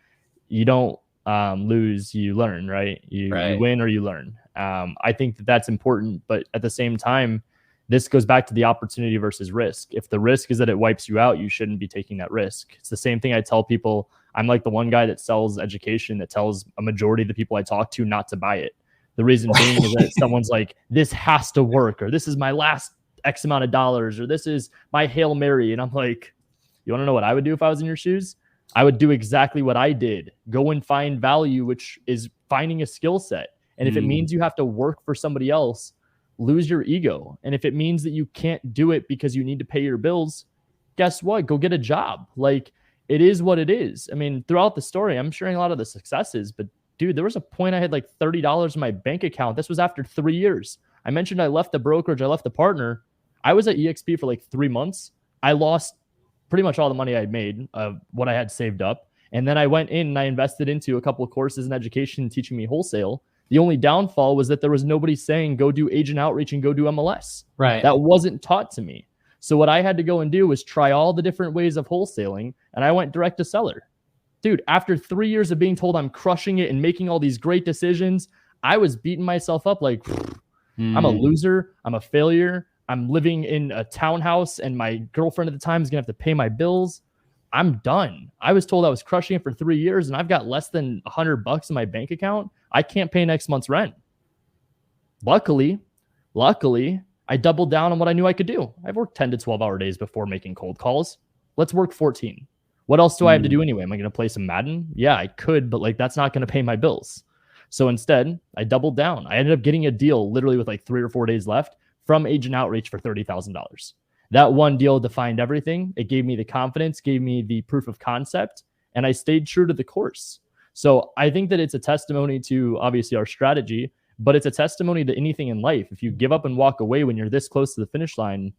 you don't lose, you learn, right? You win or you learn. I think that's important, but at the same time, this goes back to the opportunity versus risk. If the risk is that it wipes you out, you shouldn't be taking that risk. It's the same thing I tell people. I'm like the one guy that sells education that tells a majority of the people I talk to not to buy it. The reason being is that someone's like, this has to work, or this is my last X amount of dollars, or this is my Hail Mary. And I'm like, you want to know what I would do if I was in your shoes? I would do exactly what I did. Go and find value, which is finding a skill set. And if it means you have to work for somebody else, lose your ego. And if it means that you can't do it because you need to pay your bills, guess what? Go get a job. Like, it is what it is. I mean, throughout the story, I'm sharing a lot of the successes, but dude, there was a point I had like $30 in my bank account. This was after 3 years. I mentioned I left the brokerage. I left the partner. I was at EXP for like 3 months. I lost pretty much all the money I had made of what I had saved up. And then I went in and I invested into a couple of courses in education teaching me wholesale. The only downfall was that there was nobody saying, go do agent outreach and go do MLS. Right. That wasn't taught to me. So what I had to go and do was try all the different ways of wholesaling. And I went direct to seller. Dude, after 3 years of being told I'm crushing it and making all these great decisions, I was beating myself up like, I'm a loser. I'm a failure. I'm living in a townhouse and my girlfriend at the time is going to have to pay my bills. I'm done. I was told I was crushing it for 3 years and I've got less than $100 in my bank account. I can't pay next month's rent. Luckily, I doubled down on what I knew I could do. I've worked 10 to 12 hour days before making cold calls. Let's work 14. What else do I have to do anyway? Am I going to play some Madden? Yeah, I could, but like that's not going to pay my bills. So instead, I doubled down. I ended up getting a deal literally with like 3 or 4 days left from Agent Outreach for $30,000. That one deal defined everything. It gave me the confidence, gave me the proof of concept, and I stayed true to the course. So I think that it's a testimony to obviously our strategy, but it's a testimony to anything in life. If you give up and walk away when you're this close to the finish line,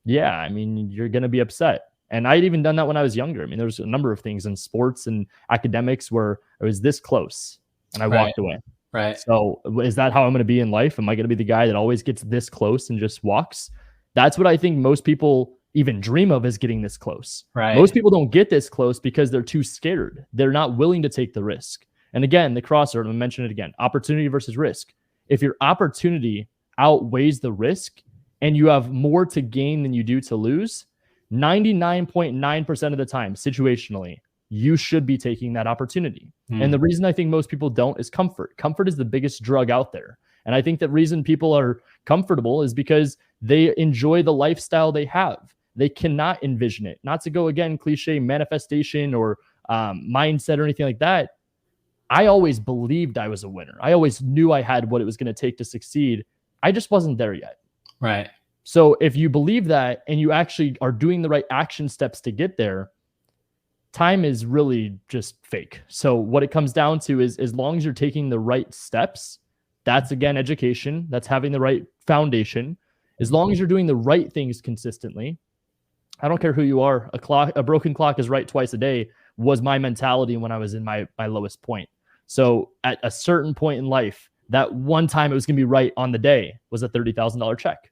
yeah, I mean, you're going to be upset. And I'd even done that when I was younger. I mean, there's a number of things in sports and academics where I was this close and I walked away. Right. So is that how I'm going to be in life? Am I going to be the guy that always gets this close and just walks? That's what I think most people even dream of, is getting this close. Right. Most people don't get this close because they're too scared. They're not willing to take the risk. And again, the crossover, I'm going to mention it again, opportunity versus risk. If your opportunity outweighs the risk and you have more to gain than you do to lose, 99.9% of the time, situationally, you should be taking that opportunity. And the reason I think most people don't is comfort. Comfort is the biggest drug out there. And I think the reason people are comfortable is because they enjoy the lifestyle they have. They cannot envision it. Not to go again, cliche manifestation or mindset or anything like that. I always believed I was a winner. I always knew I had what it was going to take to succeed. I just wasn't there yet. Right. So if you believe that and you actually are doing the right action steps to get there, time is really just fake. So what it comes down to is, as long as you're taking the right steps, that's again education, that's having the right foundation. As long as you're doing the right things consistently, I don't care who you are. A broken clock is right twice a day was my mentality when I was in my lowest point. So at a certain point in life, that one time it was going to be right on the day was a $30,000 check.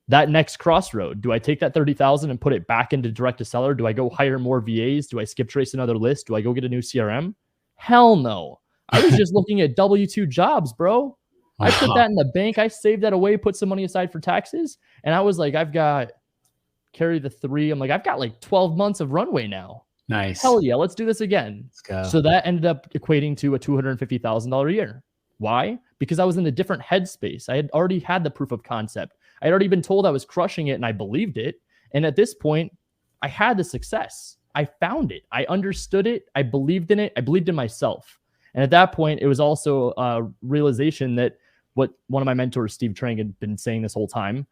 That next crossroad, do I take that 30,000 and put it back into direct to seller? Do I go hire more VAs? Do I skip trace another list? Do I go get a new CRM? Hell no. I was just looking at W-2 jobs, bro. I put that in the bank. I saved that away, put some money aside for taxes. And I was like, I've got carry the 3. I'm like, I've got like 12 months of runway now. Nice. Hell yeah. Let's do this again. Let's go. So that ended up equating to a $250,000 a year. Why? Because I was in a different headspace. I had already had the proof of concept. I had already been told I was crushing it and I believed it. And at this point, I had the success. I found it. I understood it. I believed in it. I believed in myself. And at that point, it was also a realization that what one of my mentors, Steve Trang, had been saying this whole time,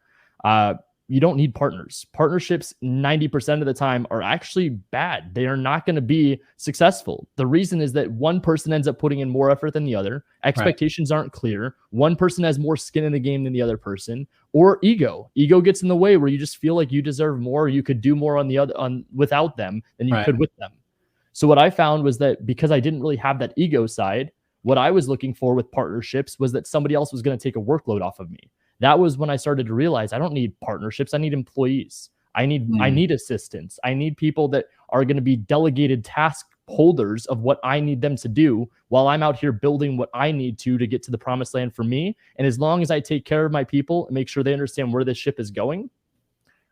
you don't need partners. Partnerships 90% of the time are actually bad. They are not going to be successful. The reason is that one person ends up putting in more effort than the other. Expectations aren't clear. One person has more skin in the game than the other person, or ego. Ego gets in the way where you just feel like you deserve more. Or you could do more without them than you could with them. So what I found was that because I didn't really have that ego side, what I was looking for with partnerships was that somebody else was going to take a workload off of me. That was when I started to realize I don't need partnerships. I need employees. I need assistants. I need people that are going to be delegated task holders of what I need them to do while I'm out here building what I need to get to the promised land for me. And as long as I take care of my people and make sure they understand where this ship is going,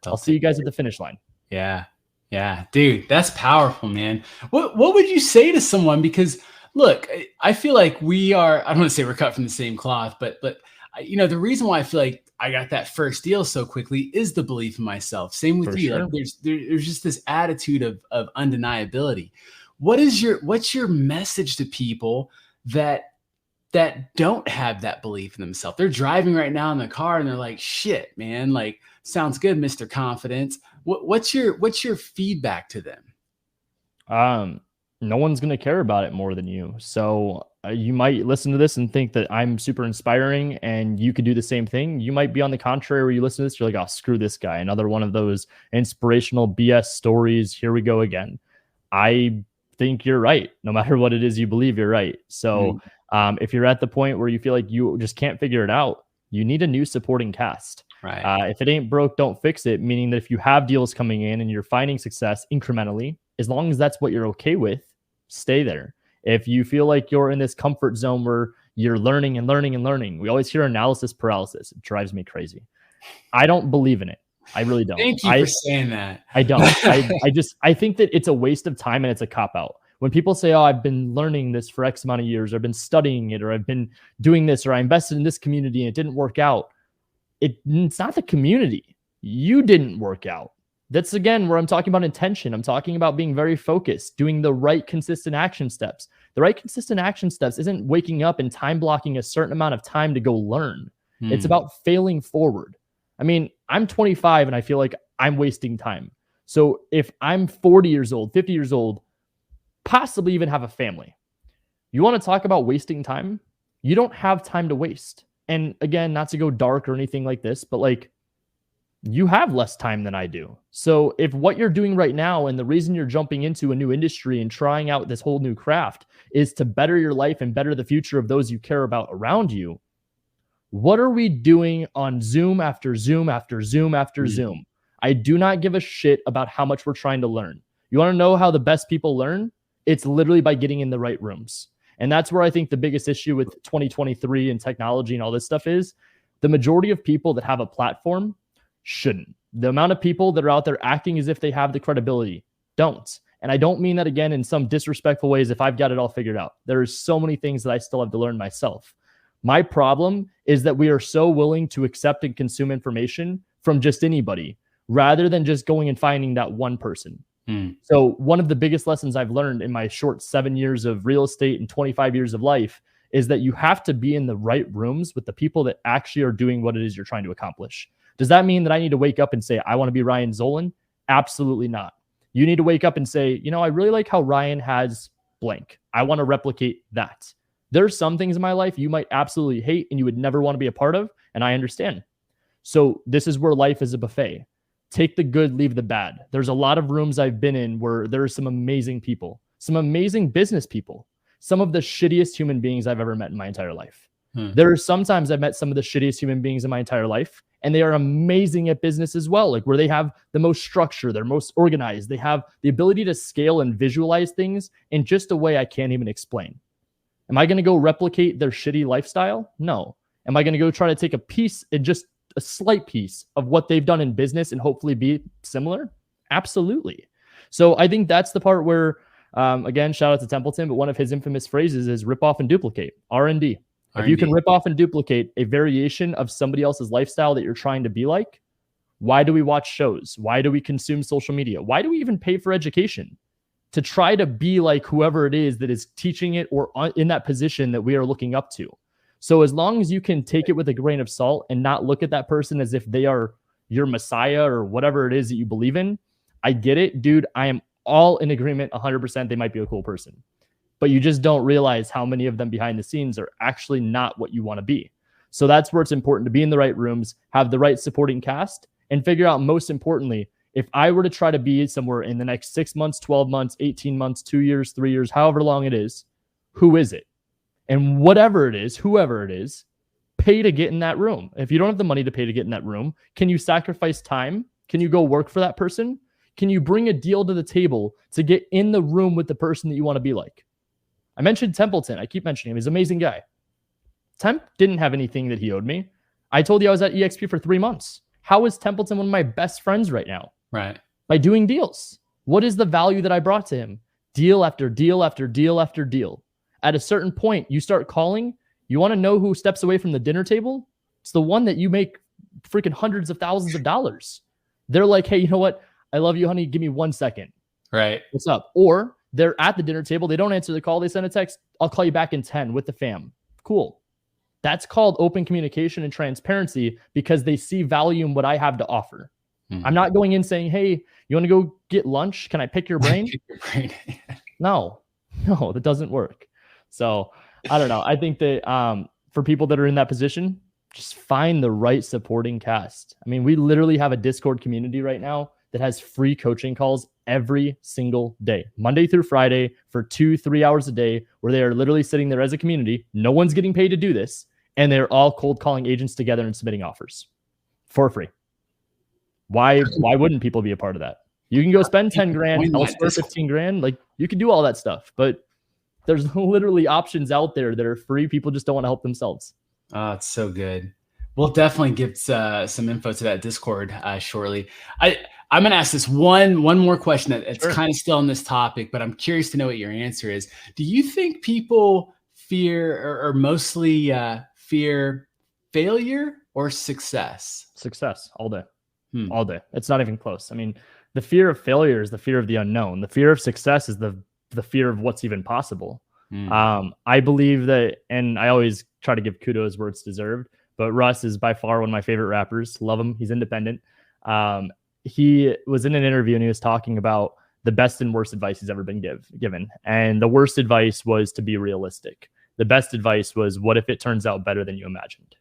I'll see you guys at the finish line. Yeah. Yeah, dude, that's powerful, man. What would you say to someone? Because look, I feel like we are, I don't want to say we're cut from the same cloth, but you know, the reason why I feel like I got that first deal so quickly is the belief in myself. Same with you. Sure. Like there's just this attitude of undeniability. What's your message to people that don't have that belief in themselves? They're driving right now in the car and they're like, shit, man, like, sounds good, Mr. Confidence. What's your feedback to them? No one's going to care about it more than you. So you might listen to this and think that I'm super inspiring and you could do the same thing. You might be on the contrary where you listen to this, you're like, oh, screw this guy. Another one of those inspirational BS stories. Here we go again. I think you're right. No matter what it is you believe, you're right. So if you're at the point where you feel like you just can't figure it out, you need a new supporting cast. Right. If it ain't broke, don't fix it. Meaning that if you have deals coming in and you're finding success incrementally, as long as that's what you're okay with, stay there. If you feel like you're in this comfort zone where you're learning, we always hear analysis paralysis. It drives me crazy. I don't believe in it. I really don't. Thank you for saying that. I don't. I think that it's a waste of time and it's a cop out. When people say, oh, I've been learning this for X amount of years, or I've been studying it, or I've been doing this, or I invested in this community and it didn't work out. It's not the community. You didn't work out. That's again where I'm talking about intention. I'm talking about being very focused, doing the right consistent action steps. The right consistent action steps isn't waking up and time blocking a certain amount of time to go learn. It's about failing forward. I mean, I'm 25 and I feel like I'm wasting time. So if I'm 40 years old, 50 years old, possibly even have a family, you want to talk about wasting time? You don't have time to waste. And again, not to go dark or anything like this, but like, you have less time than I do. So if what you're doing right now and the reason you're jumping into a new industry and trying out this whole new craft is to better your life and better the future of those you care about around you, what are we doing on Zoom after Zoom after Zoom after Zoom? I do not give a shit about how much we're trying to learn. You want to know how the best people learn? It's literally by getting in the right rooms. And that's where I think the biggest issue with 2023 and technology and all this stuff is the majority of people that have a platform shouldn't. The amount of people that are out there acting as if they have the credibility don't. And I don't mean that again in some disrespectful ways if I've got it all figured out. There are so many things that I still have to learn myself. My problem is that we are so willing to accept and consume information from just anybody rather than just going and finding that one person. So one of the biggest lessons I've learned in my short 7 years of real estate and 25 years of life is that you have to be in the right rooms with the people that actually are doing what it is you're trying to accomplish. Does that mean that I need to wake up and say, I want to be Ryan Zolin? Absolutely not. You need to wake up and say, you know, I really like how Ryan has blank. I want to replicate that. There's some things in my life you might absolutely hate and you would never want to be a part of, and I understand. So this is where life is a buffet. Take the good, leave the bad. There's a lot of rooms I've been in where there are some amazing people, some amazing business people, some of the shittiest human beings I've ever met in my entire life. There are sometimes I've met some of the shittiest human beings in my entire life, and they are amazing at business as well, like where they have the most structure, they're most organized, they have the ability to scale and visualize things in just a way I can't even explain. Am I going to go replicate their shitty lifestyle? No. Am I going to go try to take a piece and just a slight piece of what they've done in business and hopefully be similar? Absolutely. So I think that's the part where, again, shout out to Templeton, but one of his infamous phrases is rip off and duplicate, R&D. If you can rip off and duplicate a variation of somebody else's lifestyle that you're trying to be like, why do we watch shows? Why do we consume social media? Why do we even pay for education? To try to be like whoever it is that is teaching it or in that position that we are looking up to. So as long as you can take it with a grain of salt and not look at that person as if they are your messiah or whatever it is that you believe in, I get it, dude. I am all in agreement 100%. They might be a cool person, but you just don't realize how many of them behind the scenes are actually not what you want to be. So that's where it's important to be in the right rooms, have the right supporting cast, and figure out, most importantly, if I were to try to be somewhere in the next 6 months, 12 months, 18 months, 2 years, 3 years, however long it is, who is it? And whatever it is, whoever it is, pay to get in that room. If you don't have the money to pay to get in that room, can you sacrifice time? Can you go work for that person? Can you bring a deal to the table to get in the room with the person that you want to be like? I mentioned Templeton. I keep mentioning him. He's an amazing guy. Temp didn't have anything that he owed me. I told you I was at EXP for 3 months. How is Templeton one of my best friends right now? Right. By doing deals. What is the value that I brought to him? Deal after deal after deal after deal. At a certain point, you start calling. You want to know who steps away from the dinner table? It's the one that you make freaking hundreds of thousands of dollars. They're like, hey, you know what? I love you, honey. Give me 1 second. Right. What's up? Or they're at the dinner table. They don't answer the call. They send a text. I'll call you back in 10 with the fam. Cool. That's called open communication and transparency because they see value in what I have to offer. I'm not going in saying, hey, you want to go get lunch? Can I pick your brain? No, that doesn't work. So I don't know. I think that for people that are in that position, just find the right supporting cast. I mean, we literally have a Discord community right now that has free coaching calls every single day, Monday through Friday for 2-3 hours a day, where they are literally sitting there as a community. No one's getting paid to do this. And they're all cold calling agents together and submitting offers for free. Why wouldn't people be a part of that? You can go spend 10 grand, elsewhere 15 grand. Like you can do all that stuff, but there's literally options out there that are free. People just don't want to help themselves. Oh, it's so good. We'll definitely get some info to that Discord shortly. I'm going to ask this one more question that it's Sure. kind of still on this topic, but I'm curious to know what your answer is. Do you think people fear or mostly fear failure or success? Success all day. Hmm. All day. It's not even close. I mean, the fear of failure is the fear of the unknown. The fear of success is the fear of what's even possible. Hmm. I believe that, and I always try to give kudos where it's deserved, but Russ is by far one of my favorite rappers. Love him. He's independent. He was in an interview and he was talking about the best and worst advice he's ever been given. And the worst advice was to be realistic. The best advice was, what if it turns out better than you imagined?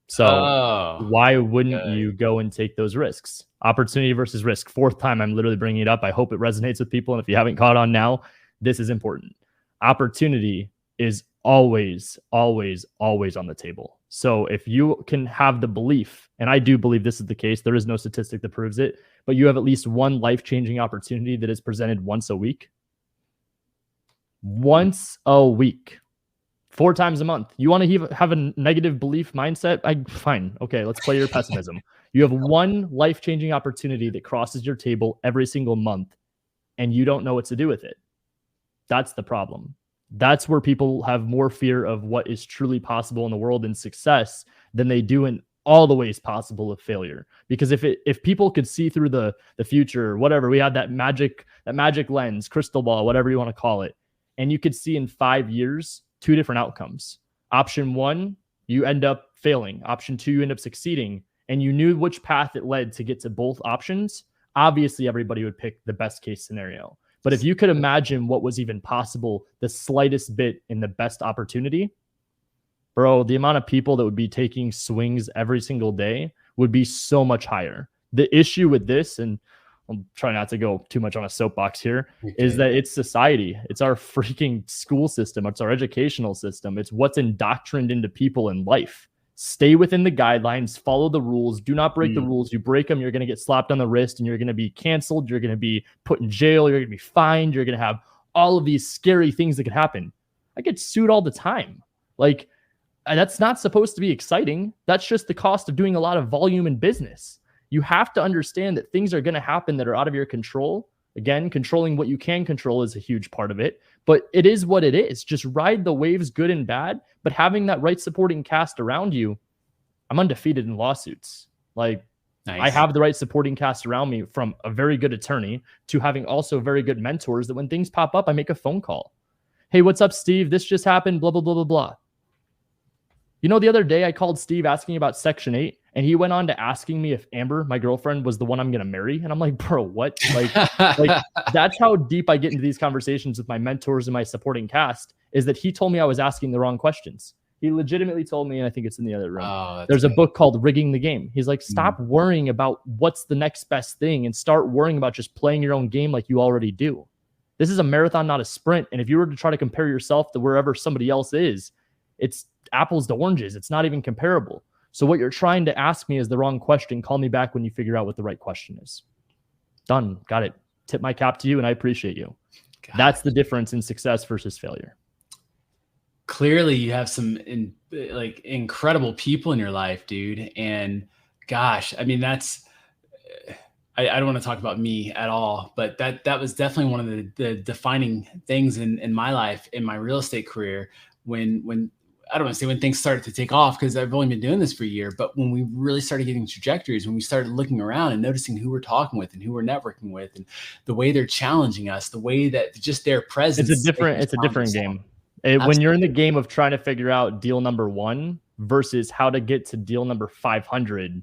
So Oh, why wouldn't good. you go and take those risks? Opportunity versus risk. Fourth time I'm literally bringing it up. I hope it resonates with people. And if you haven't caught on now, this is important. Opportunity is always, always, always on the table. So if you can have the belief, and I do believe this is the case, there is no statistic that proves it, but you have at least one life-changing opportunity that is presented once a week. Once a week. 4 times a month. You want to have a negative belief mindset? Fine. Okay, let's play your pessimism. You have one life-changing opportunity that crosses your table every single month, and you don't know what to do with it. That's the problem. That's where people have more fear of what is truly possible in the world and success than they do in all the ways possible of failure. Because if people could see through the future, whatever, we had that magic lens, crystal ball, whatever you want to call it, and you could see in 5 years 2 different outcomes. Option 1, you end up failing. Option 2, you end up succeeding. And you knew which path it led to get to both options. Obviously, everybody would pick the best case scenario. But if you could imagine what was even possible, the slightest bit in the best opportunity, bro, the amount of people that would be taking swings every single day would be so much higher. The issue with this, and I'm trying not to go too much on a soapbox here, is that it's society. It's our freaking school system. It's our educational system. It's what's indoctrined into people in life. Stay within the guidelines, follow the rules, do not break the rules. You break them, you're going to get slapped on the wrist and you're going to be canceled. You're going to be put in jail. You're going to be fined. You're going to have all of these scary things that could happen. I get sued all the time. Like, that's not supposed to be exciting. That's just the cost of doing a lot of volume in business. You have to understand that things are going to happen that are out of your control. Again, controlling what you can control is a huge part of it, but it is what it is. Just ride the waves, good and bad, but having that right supporting cast around you. I'm undefeated in lawsuits. Like, nice. I have the right supporting cast around me, from a very good attorney to having also very good mentors that when things pop up, I make a phone call. Hey, what's up, Steve? This just happened, blah, blah, blah, blah, blah. You know, the other day I called Steve asking about Section 8, and he went on to asking me if Amber, my girlfriend, was the one I'm going to marry. And I'm like, bro, what? Like that's how deep I get into these conversations with my mentors and my supporting cast, is that he told me I was asking the wrong questions. He legitimately told me, and I think it's in the other room, there's a book called Rigging the Game. He's like, stop worrying about what's the next best thing and start worrying about just playing your own game like you already do. This is a marathon, not a sprint. And if you were to try to compare yourself to wherever somebody else is, it's apples to oranges. It's not even comparable. So what you're trying to ask me is the wrong question. Call me back when you figure out what the right question is. Done. Got it. Tip my cap to you, and I appreciate you. That's the difference in success versus failure. Clearly, you have some incredible people in your life, dude. And gosh, I mean, that's, I don't want to talk about me at all, but that was definitely one of the defining things in my life, in my real estate career, when I don't want to say when things started to take off, because I've only been doing this for a year, but when we really started getting trajectories, when we started looking around and noticing who we're talking with and who we're networking with, and the way they're challenging us, the way that just their presence. It's a different game. When you're in the game of trying to figure out deal number 1 versus how to get to deal number 500,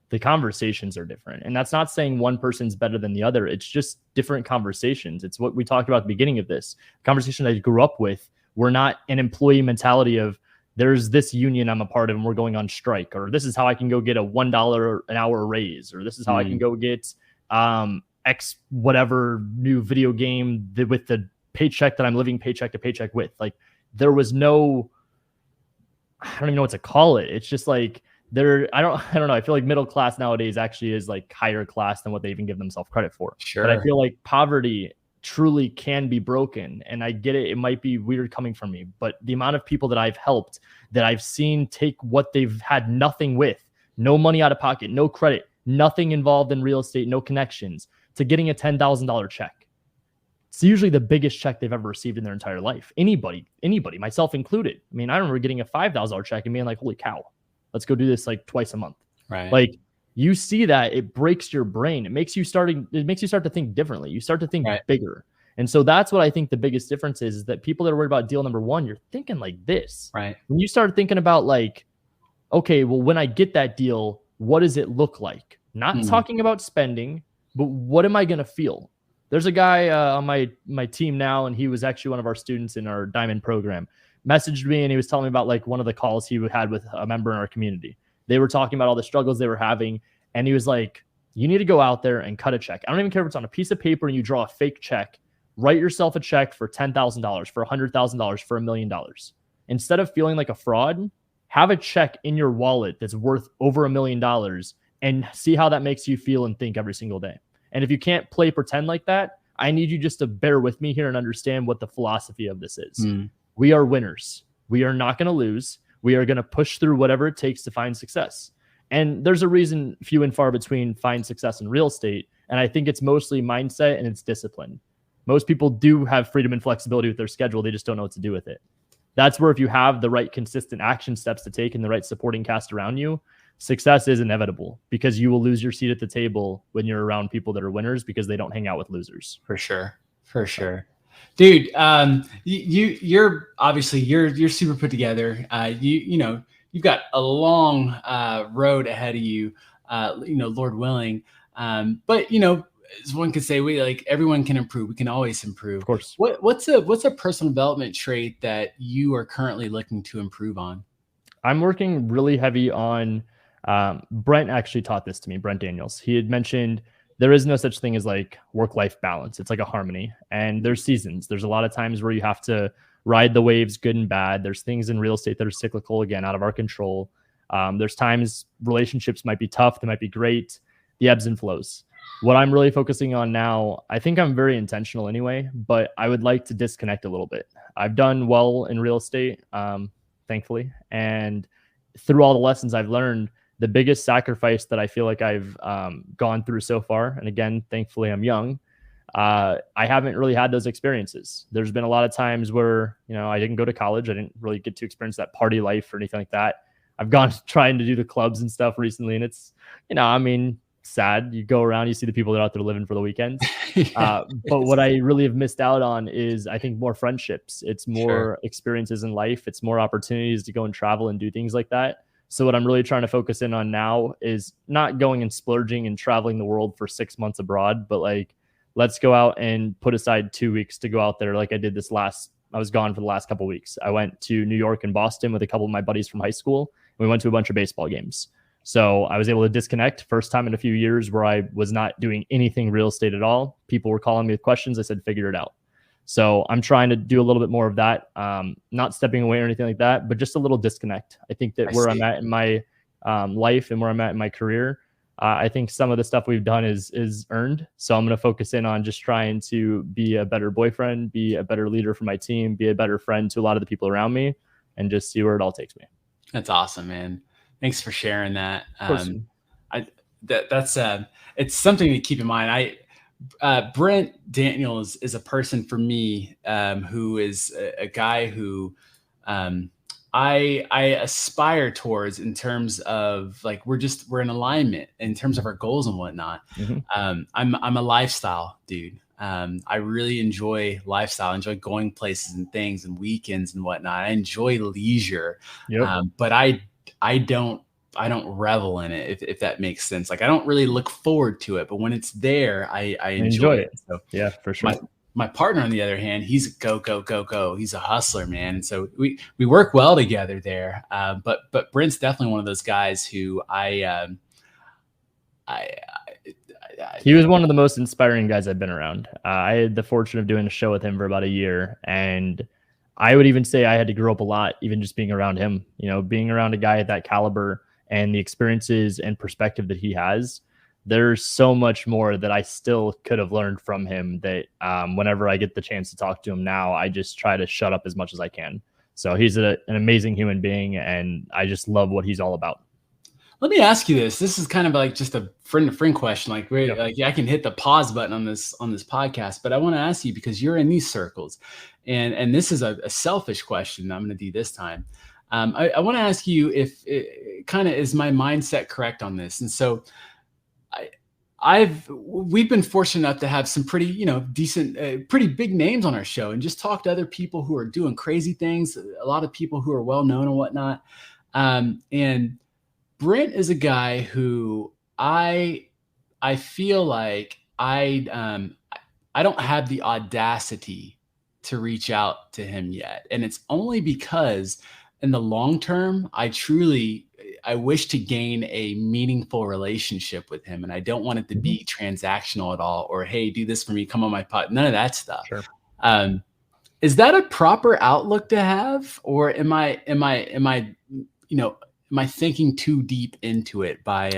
the conversations are different. And that's not saying one person's better than the other. It's just different conversations. It's what we talked about at the beginning of this. Conversation I grew up with, we're not an employee mentality of, there's this union I'm a part of and we're going on strike, or this is how I can go get a $1 an hour raise, or this is how I can go get X whatever new video game with the paycheck that I'm living paycheck to paycheck with. Like, there was no, I don't even know what to call it. It's just like I don't know. I feel like middle class nowadays actually is like higher class than what they even give themselves credit for. Sure. But I feel like poverty truly can be broken. And I get it. It might be weird coming from me, but the amount of people that I've helped, that I've seen take what they've had nothing with, no money out of pocket, no credit, nothing involved in real estate, no connections, to getting a $10,000 check. It's usually the biggest check they've ever received in their entire life. Anybody, myself included. I mean, I remember getting a $5,000 check and being like, holy cow, let's go do this like twice a month. Right. Like, you see that, it breaks your brain. It makes you start to think differently. You start to think bigger. And so that's what I think the biggest difference is that people that are worried about deal number one, you're thinking like this. Right. When you start thinking about like, okay, well, when I get that deal, what does it look like? Not talking about spending, but what am I going to feel? There's a guy on my team now, and he was actually one of our students in our Diamond program, messaged me, and he was telling me about like one of the calls he had with a member in our community. They were talking about all the struggles they were having. And he was like, you need to go out there and cut a check. I don't even care if it's on a piece of paper and you draw a fake check. Write yourself a check for $10,000, for $100,000, for $1 million. Instead of feeling like a fraud, have a check in your wallet that's worth over $1 million and see how that makes you feel and think every single day. And if you can't play pretend like that, I need you just to bear with me here and understand what the philosophy of this is. We are winners. We are not going to lose. We are going to push through whatever it takes to find success. And there's a reason few and far between find success in real estate. And I think it's mostly mindset and it's discipline. Most people do have freedom and flexibility with their schedule. They just don't know what to do with it. That's where if you have the right consistent action steps to take and the right supporting cast around you, success is inevitable, because you will lose your seat at the table when you're around people that are winners, because they don't hang out with losers. For sure. For sure. Dude, you're obviously you're super put together. You've got a long road ahead of you, Lord willing. But as one could say, everyone can improve. We can always improve. Of course. What's a personal development trait that you are currently looking to improve on? I'm working really heavy on, Brent actually taught this to me, Brent Daniels. He had mentioned there is no such thing as like work-life balance. It's like a harmony, and there's seasons. There's a lot of times where you have to ride the waves, good and bad. There's things in real estate that are cyclical, again, out of our control. There's times relationships might be tough. They might be great. The ebbs and flows. What I'm really focusing on now, I think I'm very intentional anyway, but I would like to disconnect a little bit. I've done well in real estate, thankfully. And through all the lessons I've learned, the biggest sacrifice that I feel like I've gone through so far, and again, thankfully I'm young, I haven't really had those experiences. There's been a lot of times where, I didn't go to college. I didn't really get to experience that party life or anything like that. I've gone trying to do the clubs and stuff recently, and it's, sad. You go around, you see the people that are out there living for the weekends. But what I really have missed out on is, I think, more friendships. It's more experiences in life. It's more opportunities to go and travel and do things like that. So what I'm really trying to focus in on now is not going and splurging and traveling the world for 6 months abroad, but like, let's go out and put aside 2 weeks to go out there. Like I did I was gone for the last couple of weeks. I went to New York and Boston with a couple of my buddies from high school. We went to a bunch of baseball games. So I was able to disconnect. First time in a few years where I was not doing anything real estate at all. People were calling me with questions. I said, figure it out. So I'm trying to do a little bit more of that. Not stepping away or anything like that, but just a little disconnect. I think that I'm at in my life and where I'm at in my career, I think some of the stuff we've done is earned. So I'm going to focus in on just trying to be a better boyfriend, be a better leader for my team, be a better friend to a lot of the people around me, and just see where it all takes me. That's awesome, man. Thanks for sharing that. It's something to keep in mind. Brent Daniels is a person for me who is a guy who I aspire towards in terms of like we're in alignment in terms of our goals and whatnot. I'm a lifestyle dude. I really enjoy lifestyle. I enjoy going places and things and weekends and whatnot. I enjoy leisure, but I don't revel in it, if that makes sense. Like I don't really look forward to it, but when it's there, I enjoy it. So yeah, for sure. My partner, on the other hand, he's a go. He's a hustler, man. And so we work well together there. But Brent's definitely one of those guys who he was one of the most inspiring guys I've been around. I had the fortune of doing a show with him for about a year, and I would even say I had to grow up a lot, even just being around him. Being around a guy at that caliber and the experiences and perspective that he has, there's so much more that I still could have learned from him that whenever I get the chance to talk to him now, I just try to shut up as much as I can. So he's an amazing human being, and I just love what he's all about. Let me ask you this. This is kind of like just a friend to friend question. Like, Yeah. like I can hit the pause button on this podcast, but I want to ask you because you're in these circles, and this is a selfish question I'm going to do this time. I want to ask you if it kind of is my mindset correct on this. And so we've been fortunate enough to have some pretty, decent, pretty big names on our show, and just talk to other people who are doing crazy things. A lot of people who are well known and whatnot. And Brent is a guy who I feel like I don't have the audacity to reach out to him yet, and it's only because in the long term, I wish to gain a meaningful relationship with him, and I don't want it to be transactional at all, or, hey, do this for me, come on my pod, none of that stuff. Sure. Is that a proper outlook to have, or am I thinking too deep into it by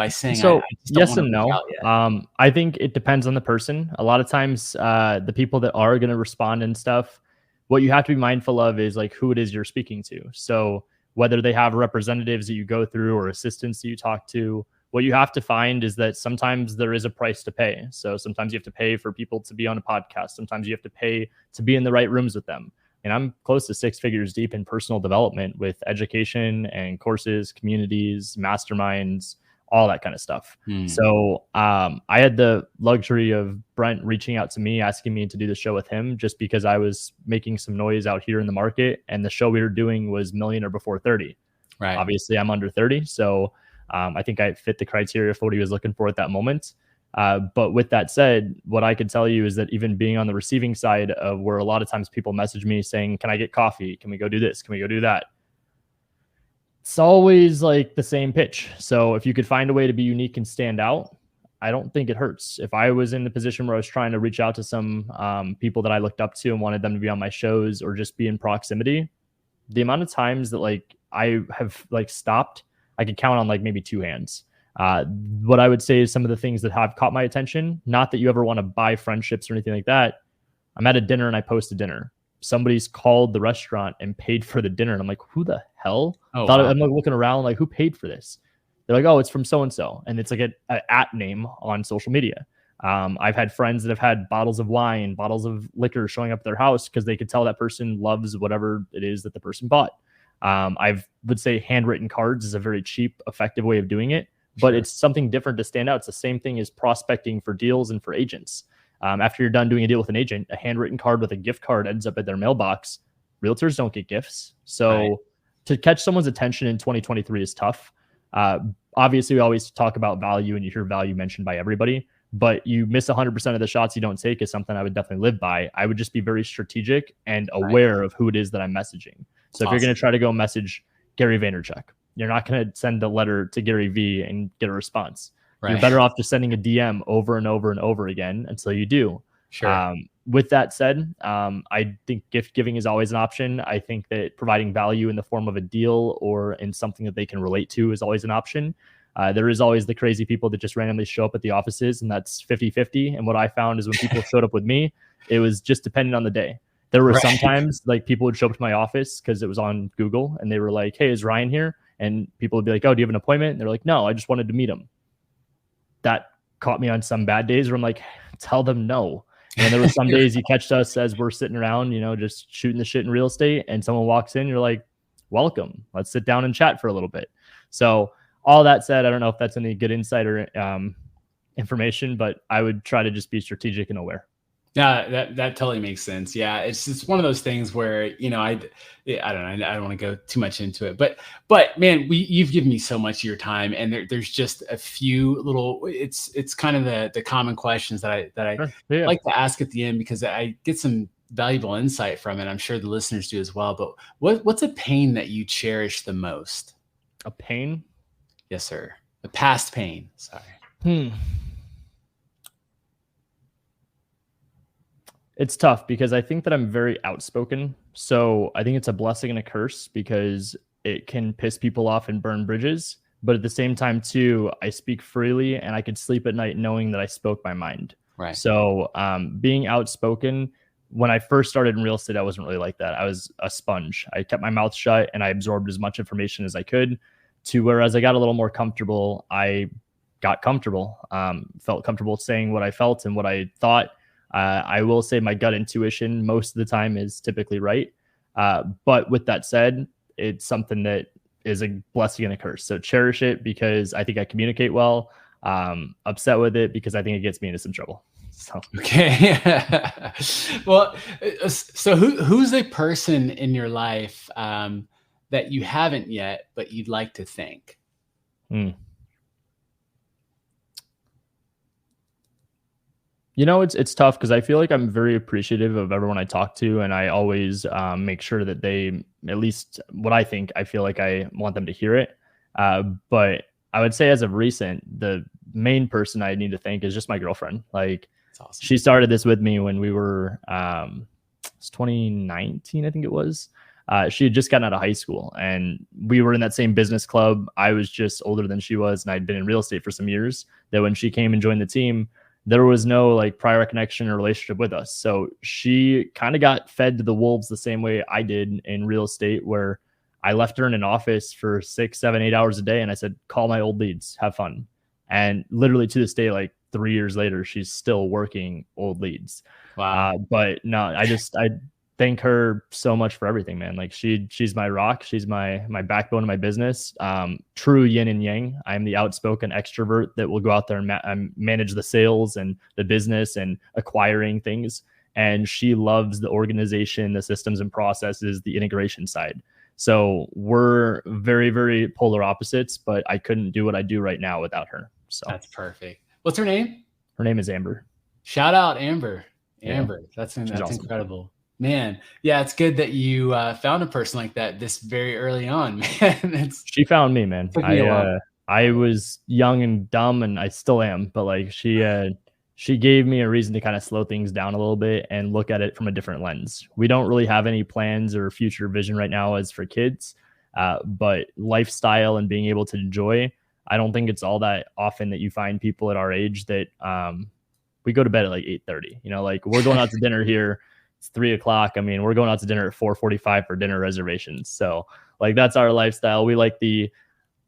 saying so? I just don't Yes want to and reach no. out yet? I think it depends on the person. A lot of times, the people that are going to respond and stuff, what you have to be mindful of is like who it is you're speaking to. So whether they have representatives that you go through or assistants that you talk to, what you have to find is that sometimes there is a price to pay. So sometimes you have to pay for people to be on a podcast. Sometimes you have to pay to be in the right rooms with them. And I'm close to 6 figures deep in personal development with education and courses, communities, masterminds, all that kind of stuff. So I had the luxury of Brent reaching out to me, asking me to do the show with him just because I was making some noise out here in the market. And the show we were doing was millionaire before 30. Right. Obviously, I'm under 30. So I think I fit the criteria for what he was looking for at that moment. But with that said, what I could tell you is that even being on the receiving side of where a lot of times people message me saying, can I get coffee? Can we go do this? Can we go do that? It's always like the same pitch. So if you could find a way to be unique and stand out, I don't think it hurts. If I was in the position where I was trying to reach out to some people that I looked up to and wanted them to be on my shows or just be in proximity, the amount of times that like I have like stopped, I could count on like maybe 2 hands. What I would say is some of the things that have caught my attention, not that you ever want to buy friendships or anything like that. I'm at a dinner and I post a dinner. Somebody's called the restaurant and paid for the dinner. And I'm like, who the hell? Oh, wow. I'm like looking around like, who paid for this? They're like, oh, it's from so-and-so. And it's like an at name on social media. I've had friends that have had bottles of wine, bottles of liquor showing up at their house because they could tell that person loves whatever it is that the person bought. I would say handwritten cards is a very cheap, effective way of doing it, but it's something different to stand out. It's the same thing as prospecting for deals and for agents. After you're done doing a deal with an agent, a handwritten card with a gift card ends up at their mailbox. Realtors don't get gifts. So to catch someone's attention in 2023 is tough. Obviously, we always talk about value and you hear value mentioned by everybody, but you miss 100% of the shots you don't take is something I would definitely live by. I would just be very strategic and aware of who it is that I'm messaging. So if you're going to try to go message Gary Vaynerchuk, you're not going to send a letter to Gary V and get a response. You're better off just sending a DM over and over and over again until you do. Sure. With that said, I think gift giving is always an option. I think that providing value in the form of a deal or in something that they can relate to is always an option. There is always the crazy people that just randomly show up at the offices, and that's 50-50. And what I found is when people showed up with me, it was just depending on the day. There were sometimes like people would show up to my office because it was on Google and they were like, hey, is Ryan here? And people would be like, oh, do you have an appointment? And they're like, no, I just wanted to meet him. That caught me on some bad days where I'm like, tell them no. And there were some days you catch us as we're sitting around, just shooting the shit in real estate, and someone walks in, you're like, welcome, let's sit down and chat for a little bit. So all that said, I don't know if that's any good insight or information, but I would try to just be strategic and aware. Yeah, that totally makes sense. Yeah, it's one of those things where I don't know, I don't want to go too much into it, but man, you've given me so much of your time, and there's just a few little. It's kind of the common questions that I like to ask at the end because I get some valuable insight from it. I'm sure the listeners do as well. But what's a pain that you cherish the most? A pain? Yes, sir. The past pain. Sorry. It's tough because I think that I'm very outspoken. So I think it's a blessing and a curse because it can piss people off and burn bridges. but at the same time too, I speak freely and I could sleep at night knowing that I spoke my mind. Right. So being outspoken, when I first started in real estate, I wasn't really like that. I was a sponge. I kept my mouth shut and I absorbed as much information as I could, to whereas I got a little more comfortable, I got comfortable, felt comfortable saying what I felt and what I thought. I will say my gut intuition most of the time is typically right. But with that said, it's something that is a blessing and a curse. So cherish it because I think I communicate well. Upset with it because I think it gets me into some trouble. So okay. Well, so who's a person in your life that you haven't yet, but you'd like to thank? You know, it's tough because I feel like I'm very appreciative of everyone I talk to, and I always make sure that they, at least what I think, I feel like I want them to hear it. But I would say as of recent, the main person I need to thank is just my girlfriend. Like, that's awesome. She started this with me when we were, it's 2019, I think it was. She had just gotten out of high school and we were in that same business club. I was just older than she was, and I'd been in real estate for some years. That when she came and joined the team, there was no like prior connection or relationship with us. So she kind of got fed to the wolves the same way I did in real estate, where I left her in an office for 6, 7, 8 hours a day. And I said, call my old leads, have fun. And literally to this day, like 3 years later, she's still working old leads. Wow. But no, I thank her so much for everything, man. Like she's my rock. She's my backbone of my business. True yin and yang. I'm the outspoken extrovert that will go out there and manage the sales and the business and acquiring things. And she loves the organization, the systems and processes, the integration side. So we're very, very polar opposites, but I couldn't do what I do right now without her. So that's perfect. What's her name? Her name is Amber. Shout out Amber. Amber. Yeah. That's awesome. Incredible. Man, yeah, it's good that you found a person like that this very early on, man. She found me, man. I was young and dumb, and I still am, but like she gave me a reason to kind of slow things down a little bit and look at it from a different lens. We don't really have any plans or future vision right now as for kids, but lifestyle and being able to enjoy. I don't think it's all that often that you find people at our age that we go to bed at like 8:30. You know, like we're going out to dinner here. It's 3:00. I mean, we're going out to dinner at 4:45 for dinner reservations. So like, that's our lifestyle. We like the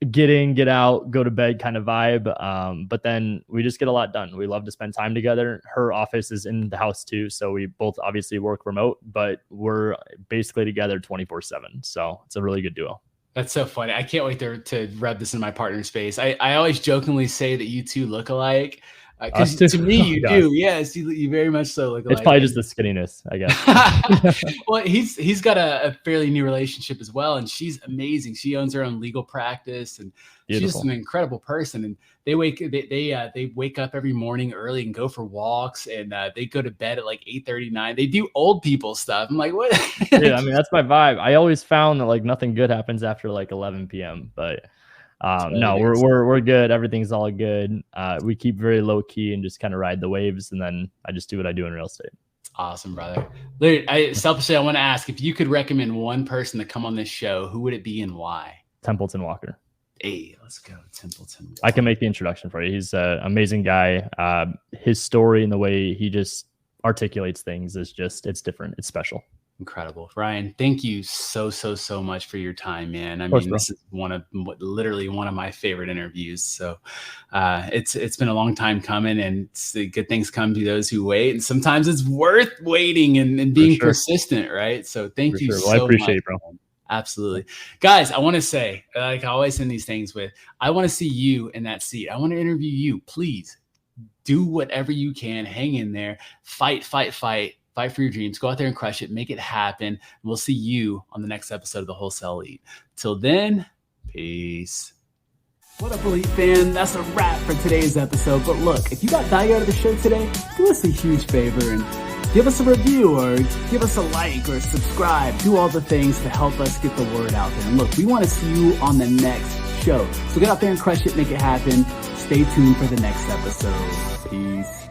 get in, get out, go to bed kind of vibe. But then we just get a lot done. We love to spend time together. Her office is in the house too. So we both obviously work remote, but we're basically together 24/7. So it's a really good duo. That's so funny. I can't wait to rub this in my partner's face. I always jokingly say that you two look alike. Because to me, you do. Yes, you very much so look alike. It's probably just the skinniness, I guess. Well, he's got a fairly new relationship as well, and she's amazing. She owns her own legal practice, and Beautiful. She's an incredible person. And they wake up every morning early and go for walks, and they go to bed at like 8:39. They do old people stuff. I'm like, what? Yeah, I mean, that's my vibe. I always found that like nothing good happens after like 11 p.m. But no, we're good. Everything's all good. We keep very low key and just kind of ride the waves. And then I just do what I do in real estate. Awesome, brother. Selfishly, I want to ask, if you could recommend one person to come on this show, who would it be and why? Templeton Walker. Hey, let's go, Templeton Walker. I can make the introduction for you. He's an amazing guy. His story and the way he just articulates things is just, it's different. It's special. Incredible. Ryan, thank you so much for your time, man. I mean, this is literally one of my favorite interviews. So it's been a long time coming, and good things come to those who wait. And sometimes it's worth waiting and being persistent, right? So thank you so much. I appreciate it, bro. Absolutely. Guys, I want to say, like I always end these things with, I want to see you in that seat. I want to interview you. Please do whatever you can. Hang in there. Fight for your dreams. Go out there and crush it. Make it happen. And we'll see you on the next episode of the Wholesale Elite. Till then, peace. What up, Elite fan? That's a wrap for today's episode. But look, if you got value out of the show today, do us a huge favor and give us a review or give us a like or subscribe. Do all the things to help us get the word out there. And look, we want to see you on the next show. So get out there and crush it. Make it happen. Stay tuned for the next episode. Peace.